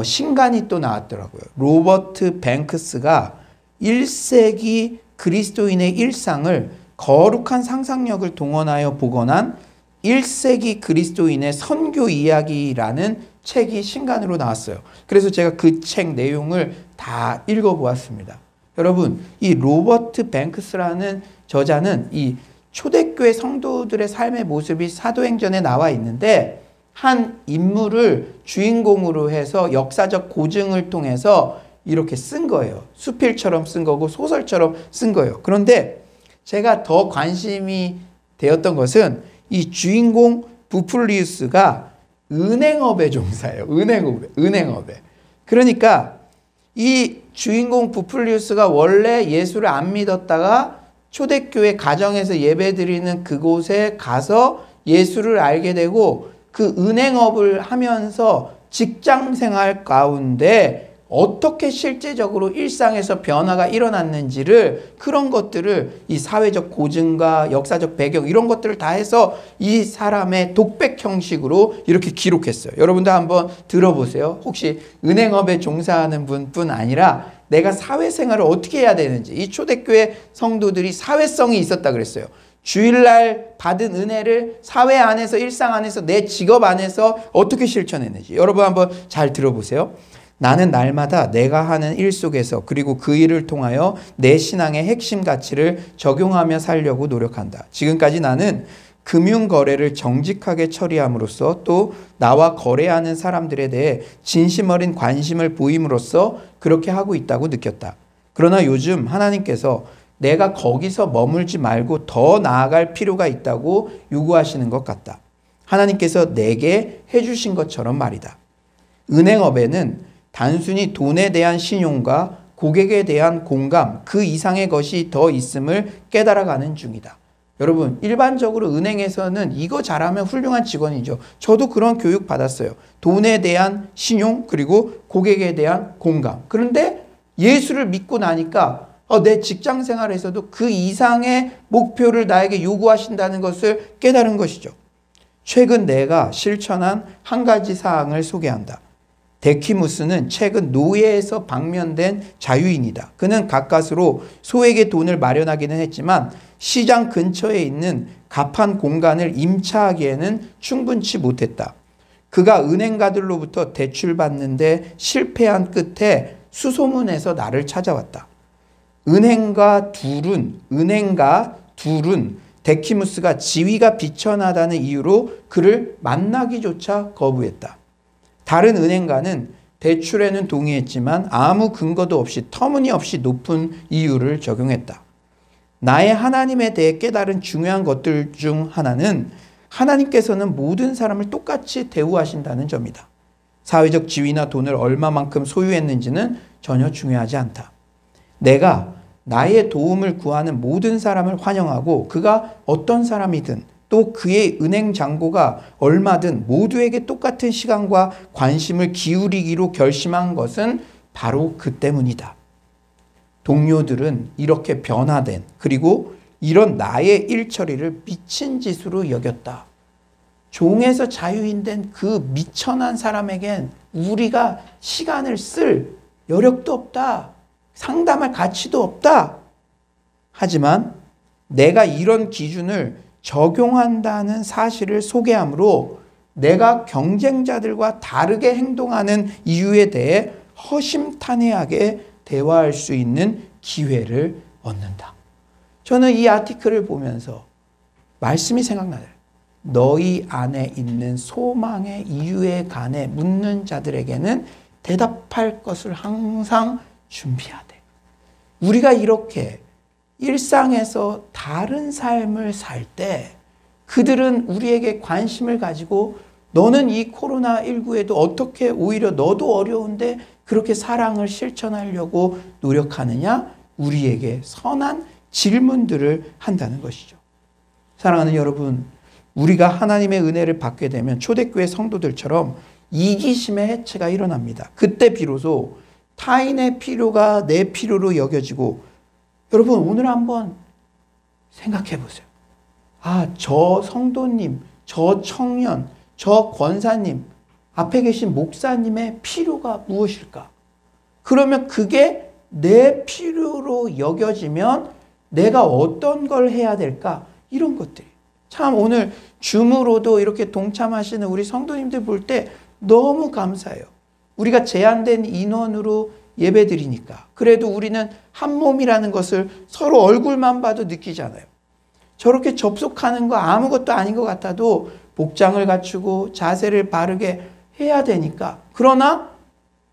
신간이 또 나왔더라고요. 로버트 뱅크스가 1세기 그리스도인의 일상을 거룩한 상상력을 동원하여 복원한 1세기 그리스도인의 선교 이야기라는 책이 신간으로 나왔어요. 그래서 제가 그 책 내용을 다 읽어보았습니다. 여러분, 이 로버트 뱅크스라는 저자는 이 초대교회 성도들의 삶의 모습이 사도행전에 나와 있는데 한 인물을 주인공으로 해서 역사적 고증을 통해서 이렇게 쓴 거예요. 수필처럼 쓴 거고 소설처럼 쓴 거예요. 그런데 제가 더 관심이 되었던 것은 이 주인공 부풀리우스가 은행업의 종사예요. 은행업에. 그러니까 이 주인공 부풀리우스가 원래 예수를 안 믿었다가 초대교회 가정에서 예배드리는 그곳에 가서 예수를 알게 되고 그 은행업을 하면서 직장생활 가운데 어떻게 실제적으로 일상에서 변화가 일어났는지를 그런 것들을 이 사회적 고증과 역사적 배경 이런 것들을 다 해서 이 사람의 독백 형식으로 이렇게 기록했어요. 여러분도 한번 들어보세요. 혹시 은행업에 종사하는 분뿐 아니라 내가 사회생활을 어떻게 해야 되는지 이 초대교회 성도들이 사회성이 있었다 그랬어요. 주일날 받은 은혜를 사회 안에서 일상 안에서 내 직업 안에서 어떻게 실천했는지 여러분 한번 잘 들어보세요. 나는 날마다 내가 하는 일 속에서 그리고 그 일을 통하여 내 신앙의 핵심 가치를 적용하며 살려고 노력한다. 지금까지 나는 금융거래를 정직하게 처리함으로써 또 나와 거래하는 사람들에 대해 진심 어린 관심을 보임으로써 그렇게 하고 있다고 느꼈다. 그러나 요즘 하나님께서 내가 거기서 머물지 말고 더 나아갈 필요가 있다고 요구하시는 것 같다. 하나님께서 내게 해주신 것처럼 말이다. 은행업에는 단순히 돈에 대한 신용과 고객에 대한 공감 그 이상의 것이 더 있음을 깨달아가는 중이다. 여러분 일반적으로 은행에서는 이거 잘하면 훌륭한 직원이죠. 저도 그런 교육 받았어요. 돈에 대한 신용 그리고 고객에 대한 공감. 그런데 예수를 믿고 나니까 내 직장 생활에서도 그 이상의 목표를 나에게 요구하신다는 것을 깨달은 것이죠. 최근 내가 실천한 한 가지 사항을 소개한다. 데키무스는 최근 노예에서 방면된 자유인이다. 그는 가까스로 소에게 돈을 마련하기는 했지만 시장 근처에 있는 갑판 공간을 임차하기에는 충분치 못했다. 그가 은행가들로부터 대출받는데 실패한 끝에 수소문에서 나를 찾아왔다. 은행가 둘은 데키무스가 지위가 비천하다는 이유로 그를 만나기조차 거부했다. 다른 은행가는 대출에는 동의했지만 아무 근거도 없이 터무니없이 높은 이유를 적용했다. 나의 하나님에 대해 깨달은 중요한 것들 중 하나는 하나님께서는 모든 사람을 똑같이 대우하신다는 점이다. 사회적 지위나 돈을 얼마만큼 소유했는지는 전혀 중요하지 않다. 내가 나의 도움을 구하는 모든 사람을 환영하고 그가 어떤 사람이든 또 그의 은행 잔고가 얼마든 모두에게 똑같은 시간과 관심을 기울이기로 결심한 것은 바로 그 때문이다. 동료들은 이렇게 변화된 그리고 이런 나의 일처리를 미친 짓으로 여겼다. 종에서 자유인된 그 미천한 사람에겐 우리가 시간을 쓸 여력도 없다. 상담할 가치도 없다. 하지만 내가 이런 기준을 적용한다는 사실을 소개함으로 내가 경쟁자들과 다르게 행동하는 이유에 대해 허심탄회하게 대화할 수 있는 기회를 얻는다. 저는 이 아티클을 보면서 말씀이 생각나요. 너희 안에 있는 소망의 이유에 관해 묻는 자들에게는 대답할 것을 항상 준비하되. 우리가 이렇게 일상에서 다른 삶을 살 때 그들은 우리에게 관심을 가지고 너는 이 코로나19에도 어떻게 오히려 너도 어려운데 그렇게 사랑을 실천하려고 노력하느냐? 우리에게 선한 질문들을 한다는 것이죠. 사랑하는 여러분, 우리가 하나님의 은혜를 받게 되면 초대교회 성도들처럼 이기심의 해체가 일어납니다. 그때 비로소 타인의 필요가 내 필요로 여겨지고 여러분 오늘 한번 생각해 보세요. 저 성도님, 저 청년, 저 권사님, 앞에 계신 목사님의 필요가 무엇일까? 그러면 그게 내 필요로 여겨지면 내가 어떤 걸 해야 될까? 이런 것들이. 참 오늘 줌으로도 이렇게 동참하시는 우리 성도님들 볼 때 너무 감사해요. 우리가 제한된 인원으로 예배드리니까. 그래도 우리는 한 몸이라는 것을 서로 얼굴만 봐도 느끼잖아요. 저렇게 접속하는 거 아무것도 아닌 것 같아도 복장을 갖추고 자세를 바르게 해야 되니까. 그러나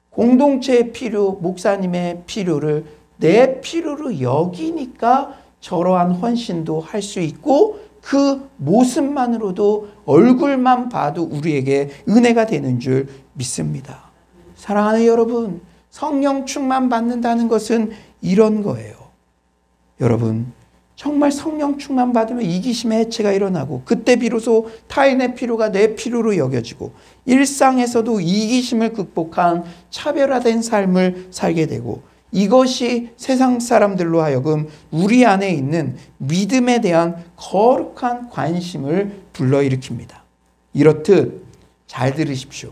공동체의 필요, 목사님의 필요를 내 필요로 여기니까 저러한 헌신도 할 수 있고 그 모습만으로도 얼굴만 봐도 우리에게 은혜가 되는 줄 믿습니다. 사랑하는 여러분, 성령 충만 받는다는 것은 이런 거예요. 여러분, 정말 성령 충만 받으면 이기심의 해체가 일어나고 그때 비로소 타인의 필요가 내 필요로 여겨지고 일상에서도 이기심을 극복한 차별화된 삶을 살게 되고 이것이 세상 사람들로 하여금 우리 안에 있는 믿음에 대한 거룩한 관심을 불러일으킵니다. 이렇듯 잘 들으십시오.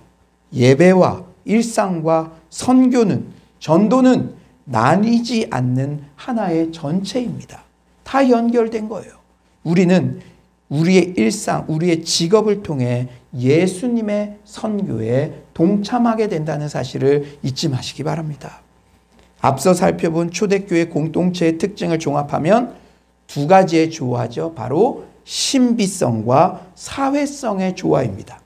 예배와 일상과 선교는, 전도는 나뉘지 않는 하나의 전체입니다. 다 연결된 거예요. 우리는 우리의 일상, 우리의 직업을 통해 예수님의 선교에 동참하게 된다는 사실을 잊지 마시기 바랍니다. 앞서 살펴본 초대교회 공동체의 특징을 종합하면 두 가지의 조화죠. 바로 신비성과 사회성의 조화입니다.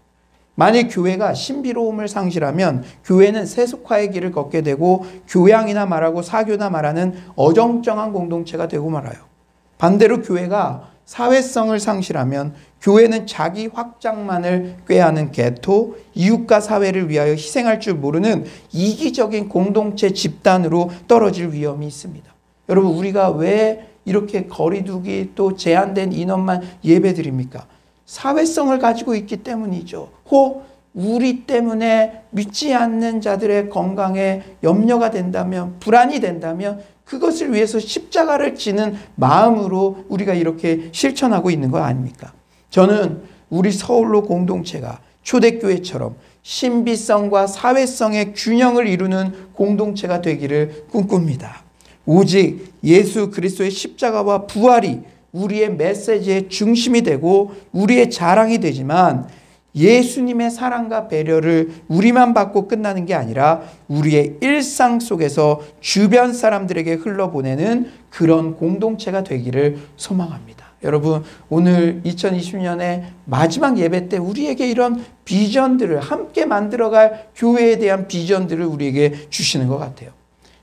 만일 교회가 신비로움을 상실하면 교회는 세속화의 길을 걷게 되고 교양이나 말하고 사교나 말하는 어정쩡한 공동체가 되고 말아요. 반대로 교회가 사회성을 상실하면 교회는 자기 확장만을 꾀하는 개토, 이웃과 사회를 위하여 희생할 줄 모르는 이기적인 공동체 집단으로 떨어질 위험이 있습니다. 여러분, 우리가 왜 이렇게 거리두기 또 제한된 인원만 예배드립니까? 사회성을 가지고 있기 때문이죠. 혹 우리 때문에 믿지 않는 자들의 건강에 염려가 된다면, 불안이 된다면 그것을 위해서 십자가를 지는 마음으로 우리가 이렇게 실천하고 있는 거 아닙니까? 저는 우리 서울로 공동체가 초대교회처럼 신비성과 사회성의 균형을 이루는 공동체가 되기를 꿈꿉니다. 오직 예수 그리스도의 십자가와 부활이 우리의 메시지의 중심이 되고 우리의 자랑이 되지만 예수님의 사랑과 배려를 우리만 받고 끝나는 게 아니라 우리의 일상 속에서 주변 사람들에게 흘러보내는 그런 공동체가 되기를 소망합니다. 여러분, 오늘 2020년의 마지막 예배 때 우리에게 이런 비전들을 함께 만들어갈 교회에 대한 비전들을 우리에게 주시는 것 같아요.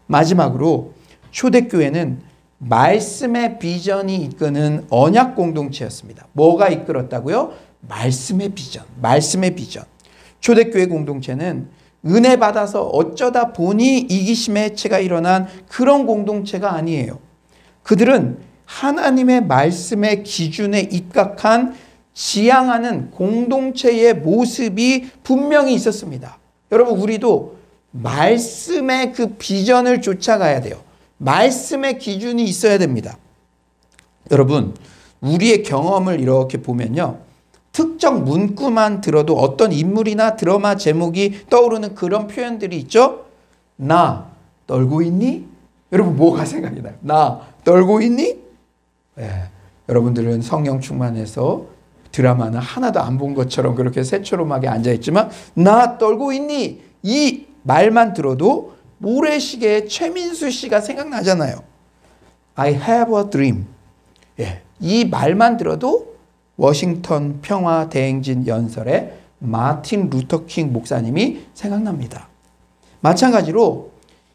마지막으로 초대교회는 말씀의 비전이 이끄는 언약 공동체였습니다. 뭐가 이끌었다고요? 말씀의 비전, 말씀의 비전. 초대교회 공동체는 은혜 받아서 어쩌다 보니 이기심의 해체가 일어난 그런 공동체가 아니에요. 그들은 하나님의 말씀의 기준에 입각한 지향하는 공동체의 모습이 분명히 있었습니다. 여러분, 우리도 말씀의 그 비전을 쫓아가야 돼요. 말씀의 기준이 있어야 됩니다. 여러분, 우리의 경험을 이렇게 보면요, 특정 문구만 들어도 어떤 인물이나 드라마 제목이 떠오르는 그런 표현들이 있죠. 나 떨고 있니? 여러분, 뭐가 생각이 나요? 나 떨고 있니? 네. 여러분들은 성령 충만해서 드라마는 하나도 안 본 것처럼 그렇게 새초롬하게 앉아있지만 나 떨고 있니? 이 말만 들어도 모래시계의 최민수 씨가 생각나잖아요. I have a dream. 예. 이 말만 들어도 워싱턴 평화 대행진 연설의 마틴 루터 킹 목사님이 생각납니다. 마찬가지로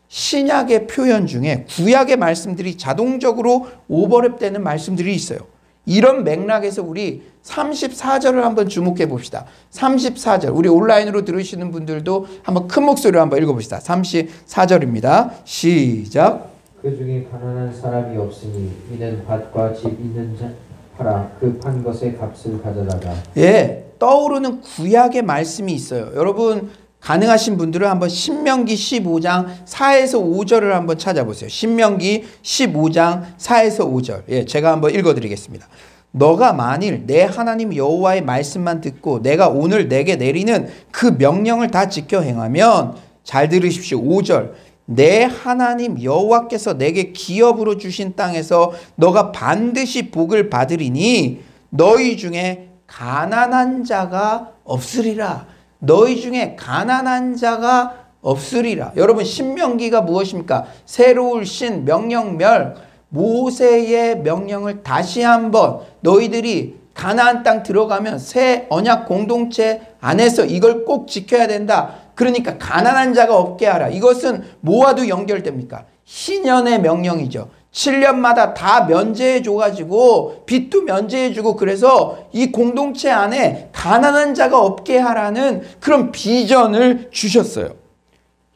신약의 표현 중에 구약의 말씀들이 자동적으로 오버랩되는 말씀들이 있어요. 이런 맥락에서 우리 34절을 한번 주목해 봅시다. 34절. 우리 온라인으로 들으시는 분들도 한번 큰 목소리로 한번 읽어봅시다. 34절입니다. 시작. 그 중에 가난한 사람이 없으니 이는 밭과 집 있는 자 팔아 그 판 것의 값을 가져다가. 예, 떠오르는 구약의 말씀이 있어요. 여러분, 가능하신 분들은 한번 신명기 15장 4에서 5절을 한번 찾아보세요. 신명기 15장 4에서 5절. 예, 제가 한번 읽어드리겠습니다. 너가 만일 내 하나님 여호와의 말씀만 듣고 내가 오늘 내게 내리는 그 명령을 다 지켜 행하면, 잘 들으십시오. 5절. 내 하나님 여호와께서 내게 기업으로 주신 땅에서 너가 반드시 복을 받으리니 너희 중에 가난한 자가 없으리라. 너희 중에 가난한 자가 없으리라. 여러분, 신명기가 무엇입니까? 새로울 신, 명령멸, 모세의 명령을 다시 한번 너희들이 가나안 땅 들어가면 새 언약 공동체 안에서 이걸 꼭 지켜야 된다. 그러니까 가난한 자가 없게 하라. 이것은 뭐와도 연결됩니까? 희년의 명령이죠. 7년마다 다 면제해 줘가지고 빚도 면제해 주고 그래서 이 공동체 안에 가난한 자가 없게 하라는 그런 비전을 주셨어요.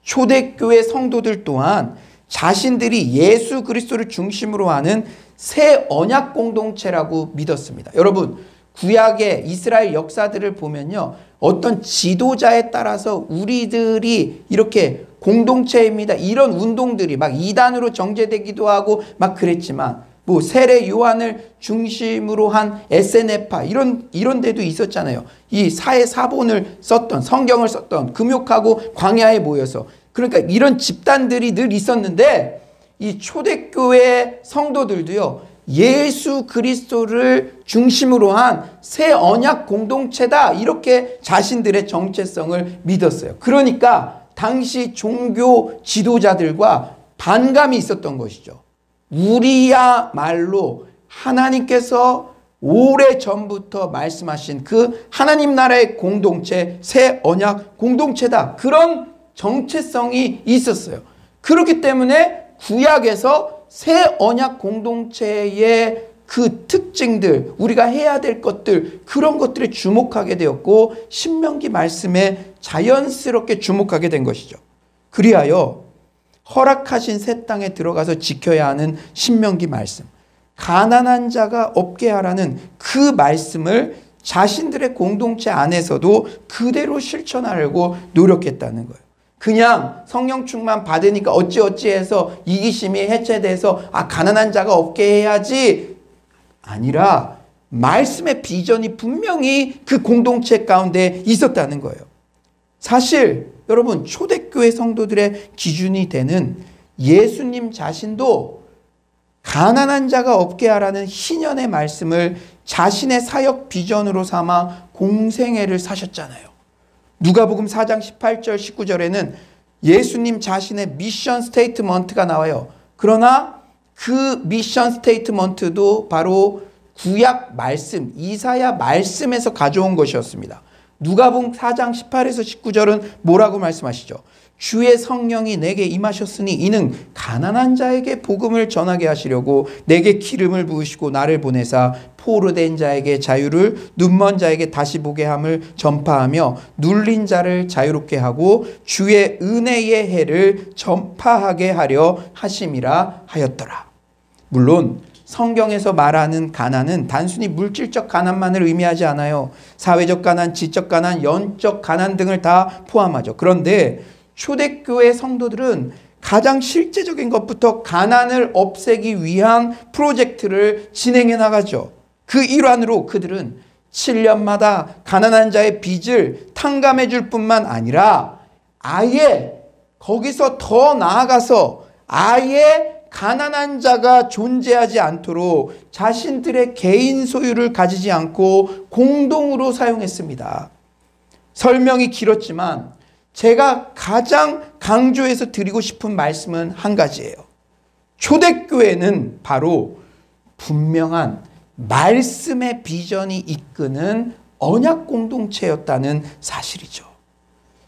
초대교회 성도들 또한 자신들이 예수 그리스도를 중심으로 하는 새 언약 공동체라고 믿었습니다. 여러분, 구약의 이스라엘 역사들을 보면요, 어떤 지도자에 따라서 우리들이 이렇게 공동체입니다, 이런 운동들이 막 이단으로 정제되기도 하고 막 그랬지만, 뭐 세례 요한을 중심으로 한 SNF파 이런 데도 있었잖아요. 이 사회 사본을 썼던, 성경을 썼던, 금욕하고 광야에 모여서, 그러니까 이런 집단들이 늘 있었는데, 이 초대교회 성도들도요, 예수 그리스도를 중심으로 한 새 언약 공동체다, 이렇게 자신들의 정체성을 믿었어요. 그러니까 당시 종교 지도자들과 반감이 있었던 것이죠. 우리야말로 하나님께서 오래전부터 말씀하신 그 하나님 나라의 공동체, 새 언약 공동체다, 그런 정체성이 있었어요. 그렇기 때문에 구약에서 새 언약 공동체의 그 특징들, 우리가 해야 될 것들, 그런 것들에 주목하게 되었고, 신명기 말씀에 자연스럽게 주목하게 된 것이죠. 그리하여 허락하신 새 땅에 들어가서 지켜야 하는 신명기 말씀, 가난한 자가 없게 하라는 그 말씀을 자신들의 공동체 안에서도 그대로 실천하려고 노력했다는 거예요. 그냥 성령 충만 받으니까 어찌어찌해서 이기심이 해체돼서 가난한 자가 없게 해야지, 아니라 말씀의 비전이 분명히 그 공동체 가운데 있었다는 거예요. 사실 여러분, 초대교회 성도들의 기준이 되는 예수님 자신도 가난한 자가 없게 하라는 희년의 말씀을 자신의 사역 비전으로 삼아 공생애를 사셨잖아요. 누가복음 4장 18절 19절에는 예수님 자신의 미션 스테이트먼트가 나와요. 그러나 그 미션 스테이트먼트도 바로 구약 말씀, 이사야 말씀에서 가져온 것이었습니다. 누가복음 4장 18에서 19절은 뭐라고 말씀하시죠? 주의 성령이 내게 임하셨으니 이는 가난한 자에게 복음을 전하게 하시려고 내게 기름을 부으시고 나를 보내사 포로된 자에게 자유를, 눈먼 자에게 다시 보게 함을 전파하며 눌린 자를 자유롭게 하고 주의 은혜의 해를 전파하게 하려 하심이라 하였더라. 물론 성경에서 말하는 가난은 단순히 물질적 가난만을 의미하지 않아요. 사회적 가난, 지적 가난, 영적 가난 등을 다 포함하죠. 그런데 초대교회 성도들은 가장 실제적인 것부터 가난을 없애기 위한 프로젝트를 진행해 나가죠. 그 일환으로 그들은 7년마다 가난한 자의 빚을 탕감해 줄 뿐만 아니라 아예 거기서 더 나아가서 아예 가난한 자가 존재하지 않도록 자신들의 개인 소유를 가지지 않고 공동으로 사용했습니다. 설명이 길었지만 제가 가장 강조해서 드리고 싶은 말씀은 한 가지예요. 초대교회는 바로 분명한 말씀의 비전이 이끄는 언약 공동체였다는 사실이죠.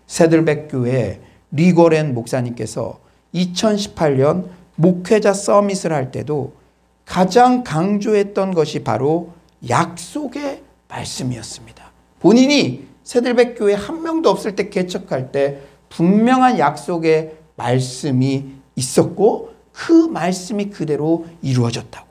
세들백 교회 리거렌 목사님께서 2018년 목회자 서밋을 할 때도 가장 강조했던 것이 바로 약속의 말씀이었습니다. 본인이 세들백 교회 한 명도 없을 때 개척할 때 분명한 약속의 말씀이 있었고 그 말씀이 그대로 이루어졌다고.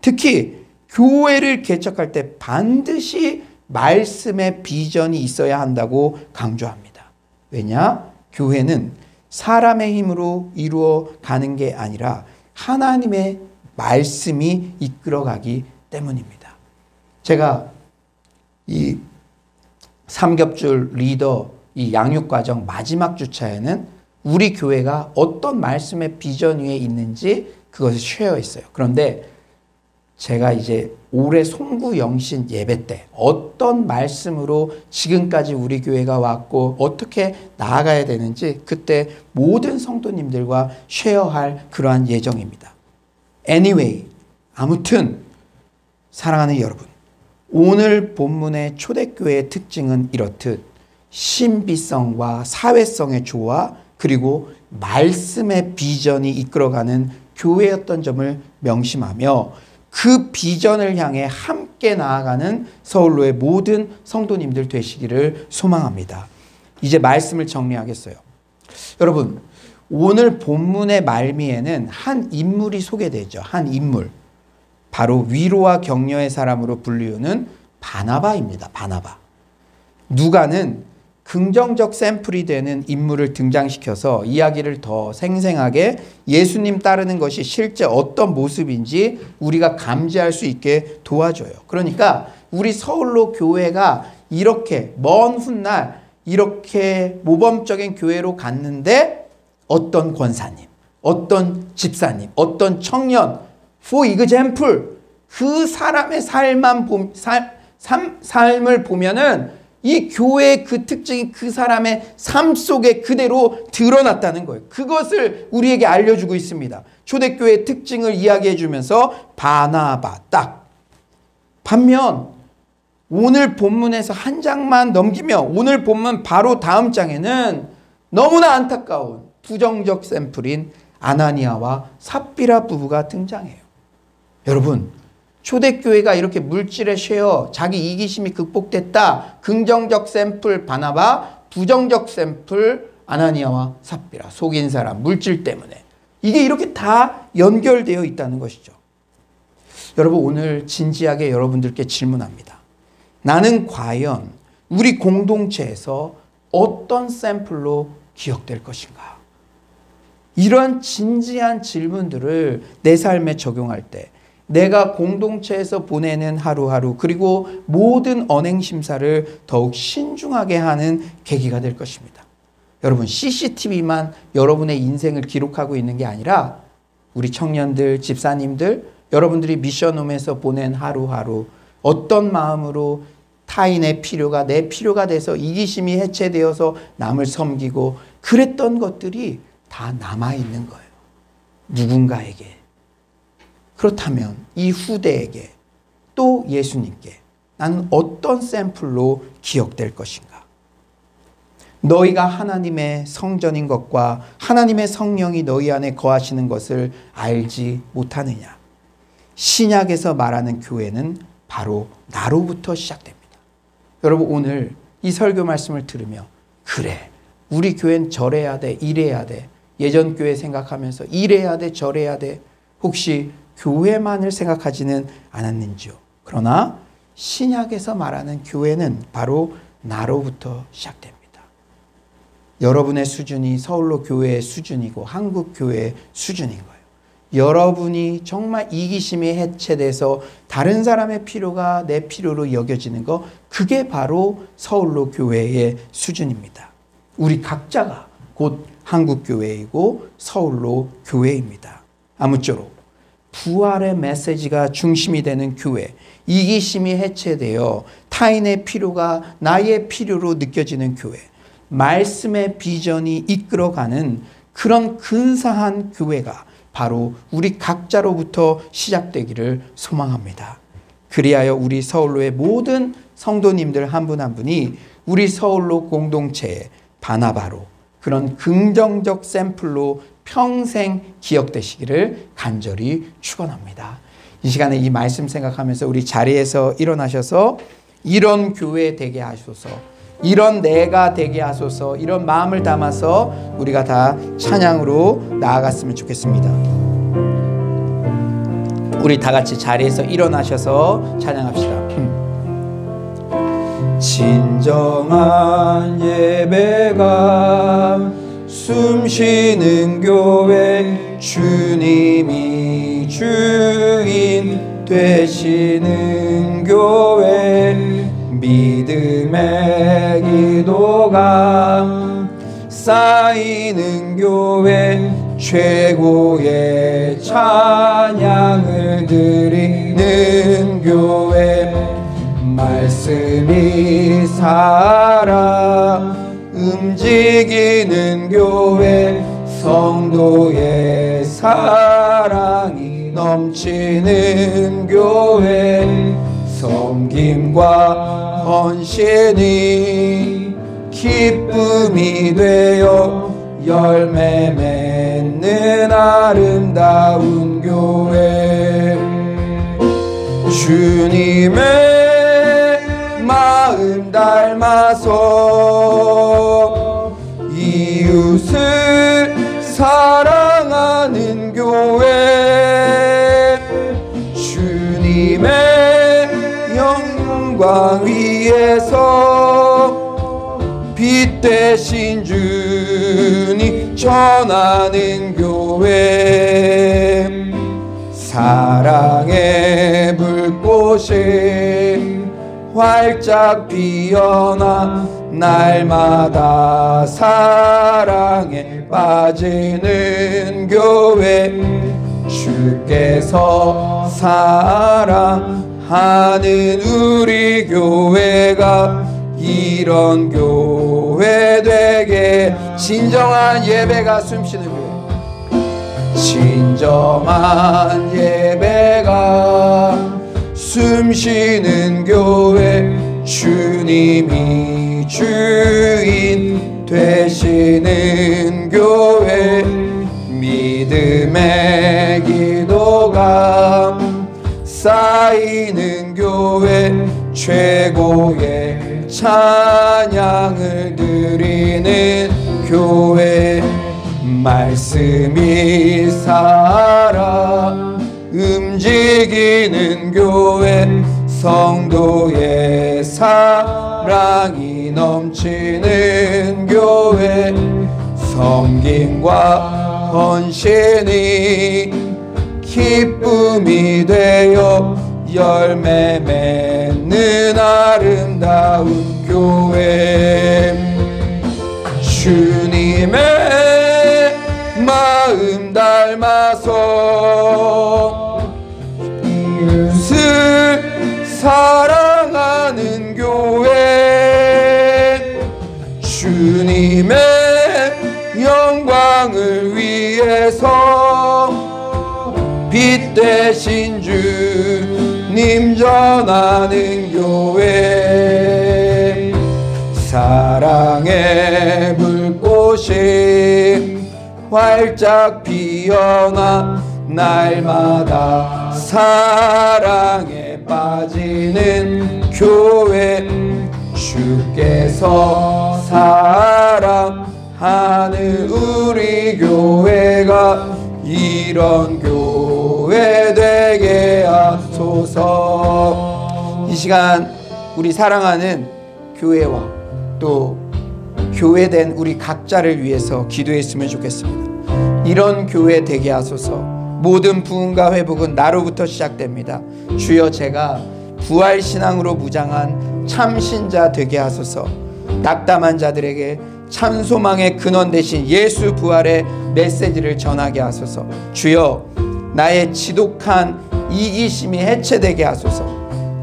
특히 교회를 개척할 때 반드시 말씀의 비전이 있어야 한다고 강조합니다. 왜냐? 교회는 사람의 힘으로 이루어 가는 게 아니라 하나님의 말씀이 이끌어가기 때문입니다. 제가 이 삼겹줄 리더 이 양육과정 마지막 주차에는 우리 교회가 어떤 말씀의 비전 위에 있는지 그것을 쉐어했어요. 그런데 제가 이제 올해 송구영신 예배 때 어떤 말씀으로 지금까지 우리 교회가 왔고 어떻게 나아가야 되는지 그때 모든 성도님들과 쉐어할 그러한 예정입니다. Anyway, 아무튼 사랑하는 여러분, 오늘 본문의 초대교회의 특징은 이렇듯 신비성과 사회성의 조화 그리고 말씀의 비전이 이끌어가는 교회였던 점을 명심하며 그 비전을 향해 함께 나아가는 서울로의 모든 성도님들 되시기를 소망합니다. 이제 말씀을 정리하겠어요. 여러분, 오늘 본문의 말미에는 한 인물이 소개되죠. 한 인물. 바로 위로와 격려의 사람으로 불리우는 바나바입니다. 바나바. 누가는 긍정적 샘플이 되는 인물을 등장시켜서 이야기를 더 생생하게 예수님 따르는 것이 실제 어떤 모습인지 우리가 감지할 수 있게 도와줘요. 그러니까 우리 서울로 교회가 이렇게 먼 훗날 이렇게 모범적인 교회로 갔는데 어떤 권사님, 어떤 집사님, 어떤 청년, for example, 그 사람의 삶을 보면은 이 교회의 그 특징이 그 사람의 삶 속에 그대로 드러났다는 거예요. 그것을 우리에게 알려주고 있습니다. 초대교회의 특징을 이야기해 주면서 바나바 딱. 반면 오늘 본문에서 한 장만 넘기며 오늘 본문 바로 다음 장에는 너무나 안타까운 부정적 샘플인 아나니아와 삽비라 부부가 등장해요. 여러분, 초대교회가 이렇게 물질의 쉐어, 자기 이기심이 극복됐다. 긍정적 샘플 바나바, 부정적 샘플 아나니아와 삽비라. 속인 사람, 물질 때문에. 이게 이렇게 다 연결되어 있다는 것이죠. 여러분, 오늘 진지하게 여러분들께 질문합니다. 나는 과연 우리 공동체에서 어떤 샘플로 기억될 것인가? 이런 진지한 질문들을 내 삶에 적용할 때 내가 공동체에서 보내는 하루하루 그리고 모든 언행심사를 더욱 신중하게 하는 계기가 될 것입니다. 여러분, CCTV만 여러분의 인생을 기록하고 있는 게 아니라 우리 청년들, 집사님들, 여러분들이 미션홈에서 보낸 하루하루 어떤 마음으로 타인의 필요가 내 필요가 돼서 이기심이 해체되어서 남을 섬기고 그랬던 것들이 다 남아있는 거예요. 누군가에게. 그렇다면 이 후대에게 또 예수님께 나는 어떤 샘플로 기억될 것인가? 너희가 하나님의 성전인 것과 하나님의 성령이 너희 안에 거하시는 것을 알지 못하느냐? 신약에서 말하는 교회는 바로 나로부터 시작됩니다. 여러분, 오늘 이 설교 말씀을 들으며 그래, 우리 교회는 저래야 돼, 이래야 돼. 예전 교회 생각하면서 이래야 돼, 저래야 돼. 혹시 교회만을 생각하지는 않았는지요? 그러나 신약에서 말하는 교회는 바로 나로부터 시작됩니다. 여러분의 수준이 서울로 교회의 수준이고 한국 교회의 수준인 거예요. 여러분이 정말 이기심이 해체돼서 다른 사람의 필요가 내 필요로 여겨지는 거, 그게 바로 서울로 교회의 수준입니다. 우리 각자가 곧 한국 교회이고 서울로 교회입니다. 아무쪼록 부활의 메시지가 중심이 되는 교회, 이기심이 해체되어 타인의 필요가 나의 필요로 느껴지는 교회, 말씀의 비전이 이끌어가는 그런 근사한 교회가 바로 우리 각자로부터 시작되기를 소망합니다. 그리하여 우리 서울로의 모든 성도님들 한 분 한 분이 우리 서울로 공동체의 바나바로 그런 긍정적 샘플로 평생 기억되시기를 간절히 축원합니다. 이 시간에 이 말씀 생각하면서 우리 자리에서 일어나셔서 이런 교회 되게 하소서, 이런 내가 되게 하소서, 이런 마음을 담아서 우리가 다 찬양으로 나아갔으면 좋겠습니다. 우리 다 같이 자리에서 일어나셔서 찬양합시다. 진정한 예배가 숨쉬는 교회, 주님이 주인 되시는 교회, 믿음의 기도가 쌓이는 교회, 최고의 찬양을 드리는 교회, 말씀이 살아 움직이는 교회, 성도의 사랑이 넘 넘치는 교회 섬김과 헌신이 기쁨이 되어 열매 맺는 아름다운 교회 주님의 마음 닮아서 이웃을 사랑하는 교회 주님의 영광 위에서 빛 되신 주님 전하는 교회 사랑의 불꽃이 활짝 피어나 날마다 사랑에 빠지는 교회 주께서 사랑하는 우리 교회가 이런 교회 되게 진정한 예배가 숨쉬는 교회 진정한 예배가 숨쉬는 교회 주님이 주인 되시는 교회 믿음의 기도가 쌓이는 교회 최고의 찬양을 드리는 교회 말씀이 살아 움직이는 교회 성도의 사랑이 넘치는 교회 섬김과 헌신이 기쁨이 되어 열매 맺는 아름다운 교회 주님의 마음 닮아서 이웃을 사랑하는 교회 주님의 영광을 위해서 빛 되신 주님 전하는 교회 사랑의 불꽃이 활짝 피어나 날마다 사랑에 빠지는 교회 주께서 사랑하는 우리 교회가 이런 교회 되게 하소서. 이 시간 우리 사랑하는 교회와 또 교회된 우리 각자를 위해서 기도했으면 좋겠습니다. 이런 교회 되게 하소서. 모든 부흥과 회복은 나로부터 시작됩니다. 주여 제가 부활신앙으로 무장한 참신자 되게 하소서. 낙담한 자들에게 참 소망의 근원 되신 예수 부활의 메시지를 전하게 하소서. 주여 나의 지독한 이기심이 해체되게 하소서.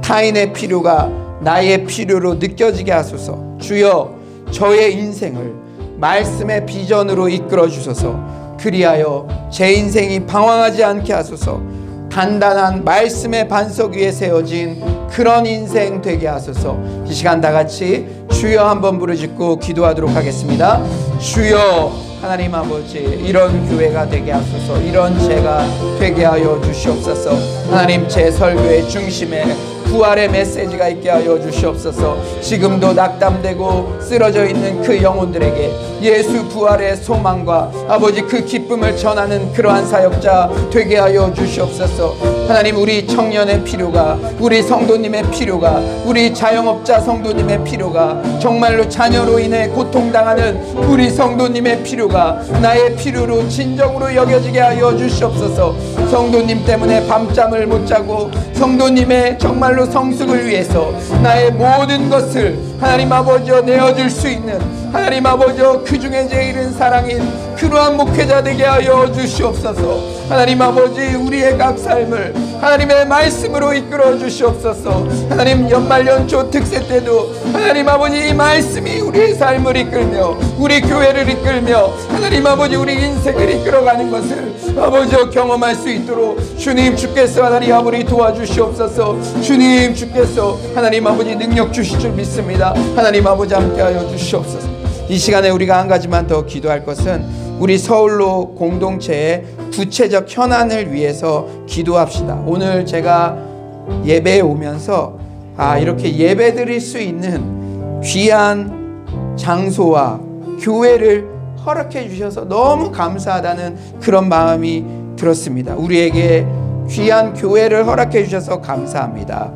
타인의 필요가 나의 필요로 느껴지게 하소서. 주여 저의 인생을 말씀의 비전으로 이끌어 주소서. 그리하여 제 인생이 방황하지 않게 하소서. 단단한 말씀의 반석 위에 세워진 그런 인생 되게 하소서. 이 시간 다 같이 주여 한번 부르짖고 기도하도록 하겠습니다. 주여 하나님 아버지 이런 교회가 되게 하소서. 이런 제가 되게 하여 주시옵소서. 하나님 제 설교의 중심에 부활의 메시지가 있게 하여 주시옵소서. 지금도 낙담되고 쓰러져 있는 그 영혼들에게 예수 부활의 소망과 아버지 그 기쁨을 전하는 그러한 사역자 되게 하여 주시옵소서. 하나님 우리 청년의 필요가 우리 성도님의 필요가 우리 자영업자 성도님의 필요가 정말로 자녀로 인해 고통당하는 우리 성도님의 필요가 나의 필요로 진정으로 여겨지게 하여 주시옵소서. 성도님 때문에 밤잠을 못 자고 성도님의 정말로 성숙을 위해서 나의 모든 것을 하나님 아버지여 내어줄 수 있는 하나님 아버지여 그 중에 제일은 사랑인 그러한 목회자 되게 하여 주시옵소서. 하나님 아버지 우리의 각 삶을 하나님의 말씀으로 이끌어 주시옵소서. 하나님 연말연초 특세 때도 하나님 아버지 이 말씀이 우리의 삶을 이끌며 우리 교회를 이끌며 하나님 아버지 우리 인생을 이끌어가는 것을 아버지 경험할 수 있도록 주님 주께서 하나님 아버지 도와주시옵소서. 주님 주께서 하나님 아버지 능력 주실 줄 믿습니다. 하나님 아버지 함께하여 주시옵소서. 이 시간에 우리가 한 가지만 더 기도할 것은 우리 서울로 공동체의 구체적 현안을 위해서 기도합시다. 오늘 제가 예배에 오면서 이렇게 예배 드릴 수 있는 귀한 장소와 교회를 허락해 주셔서 너무 감사하다는 그런 마음이 들었습니다. 우리에게 귀한 교회를 허락해 주셔서 감사합니다.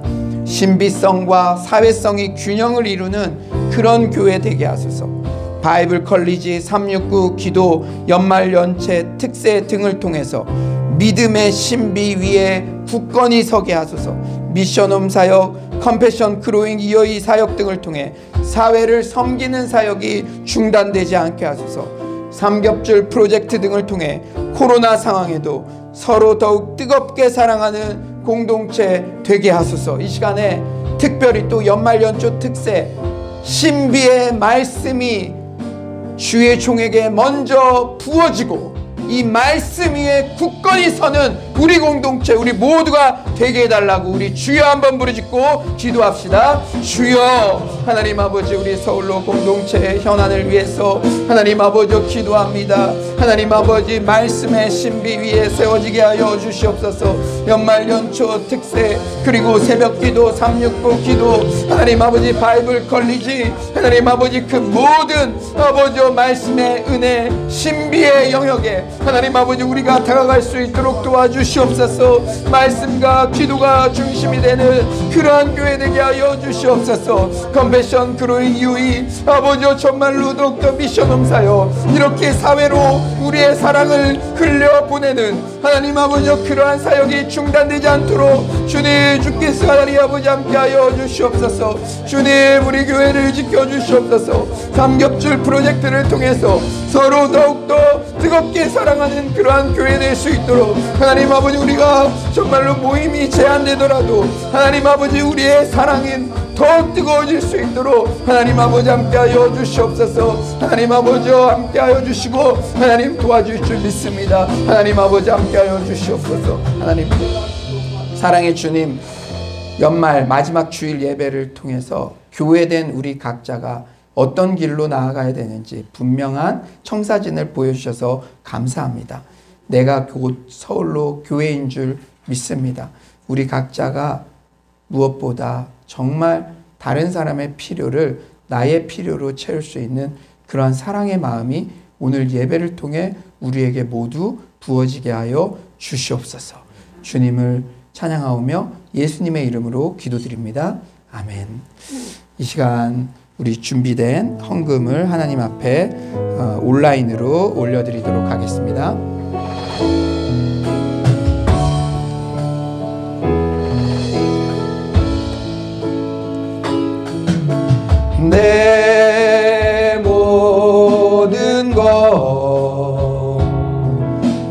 신비성과 사회성이 균형을 이루는 그런 교회 되게 하소서. 바이블 컬리지 369 기도 연말연체 특세 등을 통해서 믿음의 신비 위에 굳건히 서게 하소서. 미션홈 사역, 컴패션 그로잉 이어이 사역 등을 통해 사회를 섬기는 사역이 중단되지 않게 하소서. 삼겹줄 프로젝트 등을 통해 코로나 상황에도 서로 더욱 뜨겁게 사랑하는 공동체 되게 하소서. 이 시간에 특별히 또 연말연초 특세 신비의 말씀이 주의 종에게 먼저 부어지고 이 말씀 위에 굳건히 서는 우리 공동체 우리 모두가 되게 해달라고 우리 주여 한번 부르짖고 기도합시다. 주여 하나님 아버지 우리 서울로 공동체의 현안을 위해서 하나님 아버지 기도합니다. 하나님 아버지 말씀의 신비 위에 세워지게 하여 주시옵소서. 연말연초 특세 그리고 새벽기도 369 기도 하나님 아버지 바이블 컬리지 하나님 아버지 그 모든 아버지 말씀의 은혜 신비의 영역에 하나님 아버지 우리가 다가갈 수 있도록 도와주시옵소서. 말씀과 기도가 중심이 되는 그러한 교회 되게 하여 주시옵소서. 컴패션 그로잉 유이 아버지 정말로 더욱더 미션홈 사역 이렇게 사회로 우리의 사랑을 흘려보내는 하나님 아버지 그러한 사역이 중단되지 않도록 주님 주께서 하나님 아버지 함께하여 주시옵소서. 주님 우리 교회를 지켜주시옵소서. 삼겹줄 프로젝트를 통해서 서로 더욱더 뜨겁게 사랑하는 그러한 교회 될 수 있도록 하나님 아버지 우리가 정말로 모임이 제한되더라도 하나님 아버지 우리의 사랑은 더 뜨거워질 수 있도록 하나님 아버지 함께하여 주시옵소서. 하나님 아버지 함께하여 주시고 하나님 도와주실 줄 믿습니다. 하나님 아버지 함께하여 주시옵소서. 하나님 사랑의 주님 연말 마지막 주일 예배를 통해서 교회된 우리 각자가 어떤 길로 나아가야 되는지 분명한 청사진을 보여주셔서 감사합니다. 내가 곧 서울로 교회인 줄 믿습니다. 우리 각자가 무엇보다 정말 다른 사람의 필요를 나의 필요로 채울 수 있는 그러한 사랑의 마음이 오늘 예배를 통해 우리에게 모두 부어지게 하여 주시옵소서. 주님을 찬양하오며 예수님의 이름으로 기도드립니다. 아멘. 이 시간 우리 준비된 헌금을 하나님 앞에 온라인으로 올려드리도록 하겠습니다. 내 모든 것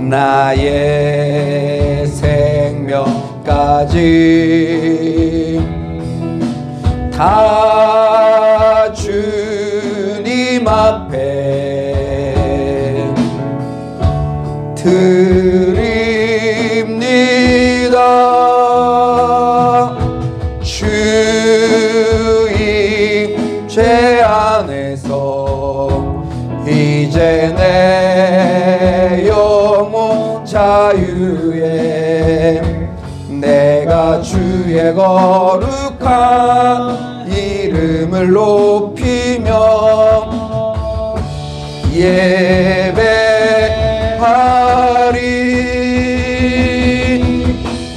나의 생명까지 다 주님 앞에 드립니다. 주님 죄 안에서 이제 내 영혼 자유에 내가 주의 거룩한 이름을 높이며 예배하리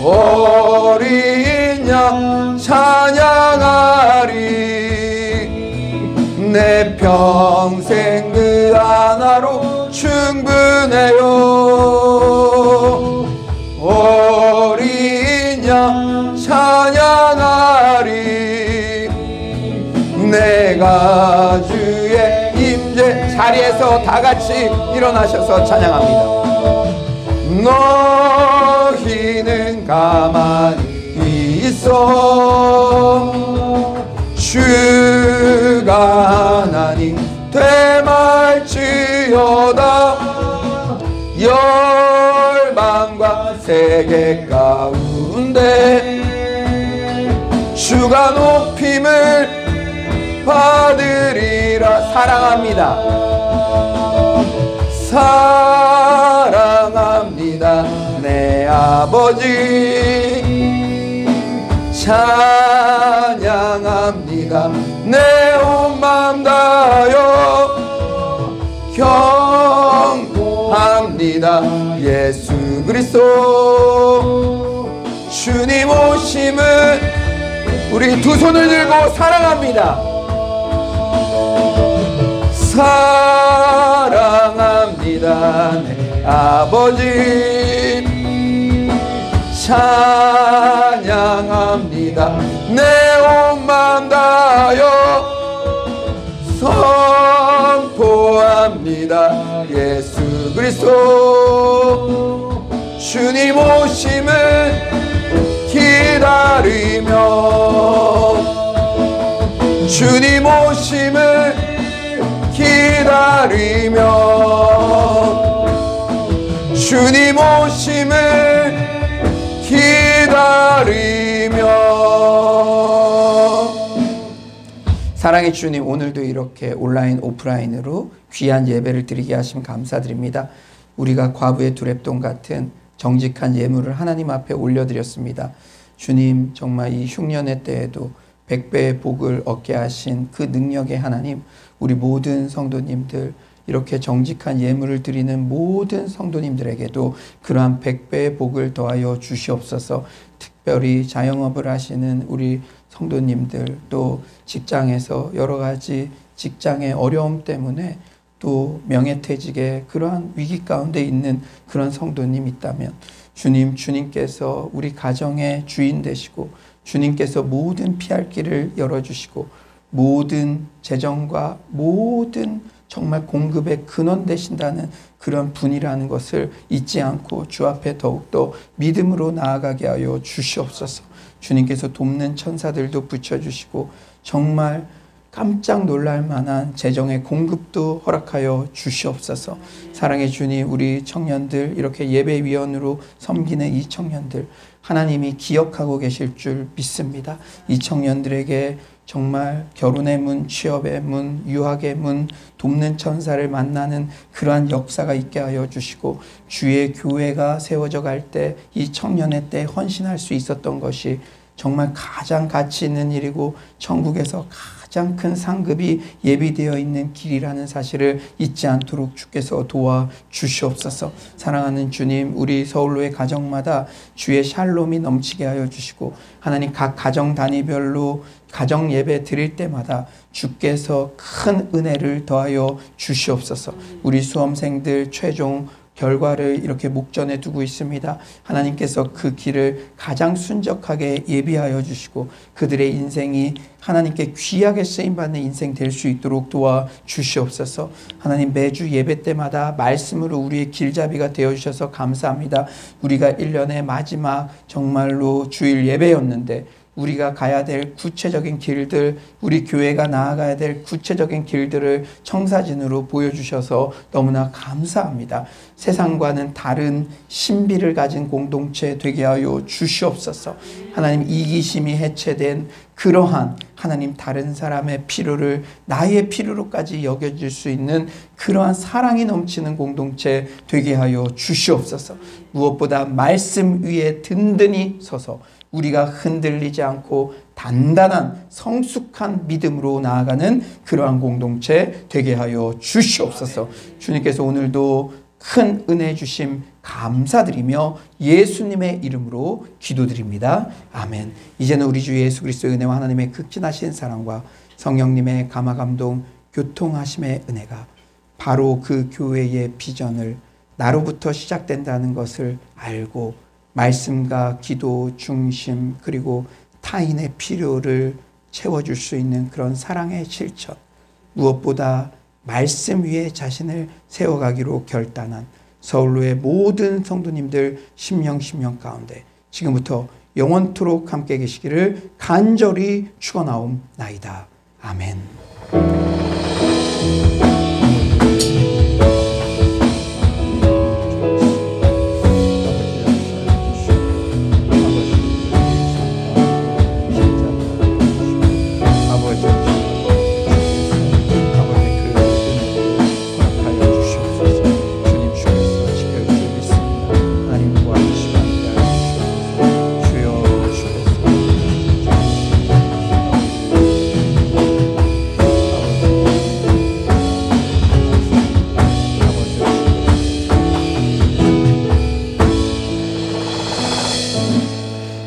어린 양 찬양하리 내 평생 그 하나로 충분해요. 어린 양 찬양하리 내가 주의 임재 자리에서 다 같이 일어나셔서 찬양합니다. 너희는 가만히 있어 주가 하나님 날마다 열방과 세계 가운데 주가 높임을 받으리라. 사랑합니다. 사랑합니다. 내 아버지 찬양합니다. 내 온 마음 다하여 경고합니다. 예수 그리스도 주님 오심을 우리 두 손을 들고 사랑합니다. 사랑합니다. 내 아버지 찬양합니다. 내 온 마음 다하여 선포합니다. 예수 그리스도 주님 오심을 기다리며 주님 오심을 기다리며 주님 오심을 기다리며. 사랑의 주님, 오늘도 이렇게 온라인 오프라인으로 귀한 예배를 드리게 하심 감사드립니다. 우리가 과부의 두렙돈 같은 정직한 예물을 하나님 앞에 올려드렸습니다. 주님, 정말 이 흉년의 때에도 100배의 복을 얻게 하신 그 능력의 하나님, 우리 모든 성도님들, 이렇게 정직한 예물을 드리는 모든 성도님들에게도 그러한 100배의 복을 더하여 주시옵소서. 특별히 자영업을 하시는 우리 성도님들, 또 직장에서 여러 가지 직장의 어려움 때문에 또 명예퇴직의 그러한 위기 가운데 있는 그런 성도님 있다면 주님, 주님께서 우리 가정의 주인 되시고 주님께서 모든 피할 길을 열어주시고 모든 재정과 모든 정말 공급의 근원 되신다는 그런 분이라는 것을 잊지 않고 주 앞에 더욱더 믿음으로 나아가게 하여 주시옵소서. 주님께서 돕는 천사들도 붙여주시고 정말 깜짝 놀랄 만한 재정의 공급도 허락하여 주시옵소서. 사랑의 주님, 우리 청년들 이렇게 예배위원으로 섬기는 이 청년들 하나님이 기억하고 계실 줄 믿습니다. 이 청년들에게 정말 결혼의 문, 취업의 문, 유학의 문, 돕는 천사를 만나는 그러한 역사가 있게 하여 주시고 주의 교회가 세워져 갈 때 이 청년의 때 헌신할 수 있었던 것이 정말 가장 가치 있는 일이고 천국에서 가장 큰 상급이 예비되어 있는 길이라는 사실을 잊지 않도록 주께서 도와주시옵소서. 사랑하는 주님, 우리 서울로의 가정마다 주의 샬롬이 넘치게 하여 주시고 하나님 각 가정 단위별로 가정 예배 드릴 때마다 주께서 큰 은혜를 더하여 주시옵소서. 우리 수험생들 최종 결과를 이렇게 목전에 두고 있습니다. 하나님께서 그 길을 가장 순적하게 예비하여 주시고 그들의 인생이 하나님께 귀하게 쓰임받는 인생 될 수 있도록 도와주시옵소서. 하나님, 매주 예배 때마다 말씀으로 우리의 길잡이가 되어주셔서 감사합니다. 우리가 1년의 마지막 정말로 주일 예배였는데 우리가 가야 될 구체적인 길들, 우리 교회가 나아가야 될 구체적인 길들을 청사진으로 보여주셔서 너무나 감사합니다. 세상과는 다른 신비를 가진 공동체 되게 하여 주시옵소서. 하나님, 이기심이 해체된 그러한 하나님 다른 사람의 필요를 나의 필요로까지 여겨질 수 있는 그러한 사랑이 넘치는 공동체 되게 하여 주시옵소서. 무엇보다 말씀 위에 든든히 서서 우리가 흔들리지 않고 단단한 성숙한 믿음으로 나아가는 그러한 공동체 되게 하여 주시옵소서. 주님께서 오늘도 큰 은혜 주심 감사드리며 예수님의 이름으로 기도드립니다. 아멘. 이제는 우리 주 예수 그리스도의 은혜와 하나님의 극진하신 사랑과 성령님의 감화감동 교통하심의 은혜가 바로 그 교회의 비전을 나로부터 시작된다는 것을 알고 말씀과 기도 중심 그리고 타인의 필요를 채워줄 수 있는 그런 사랑의 실천, 무엇보다 말씀 위에 자신을 세워가기로 결단한 서울로의 모든 성도님들 심령 가운데 지금부터 영원토록 함께 계시기를 간절히 축원하옵나이다. 아멘.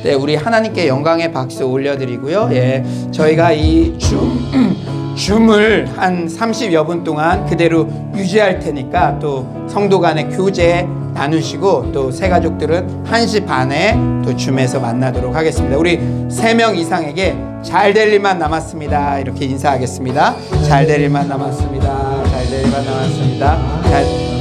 네, 우리 하나님께 영광의 박수 올려드리고요. 예, 저희가 이 줌을 한 30여 분 동안 그대로 유지할 테니까 또 성도 간의 교제 나누시고 또 새 가족들은 1시 반에 또 줌에서 만나도록 하겠습니다. 우리 3명 이상에게 잘 될 일만 남았습니다. 이렇게 인사하겠습니다. 잘 될 일만 남았습니다. 잘 될 일만 남았습니다.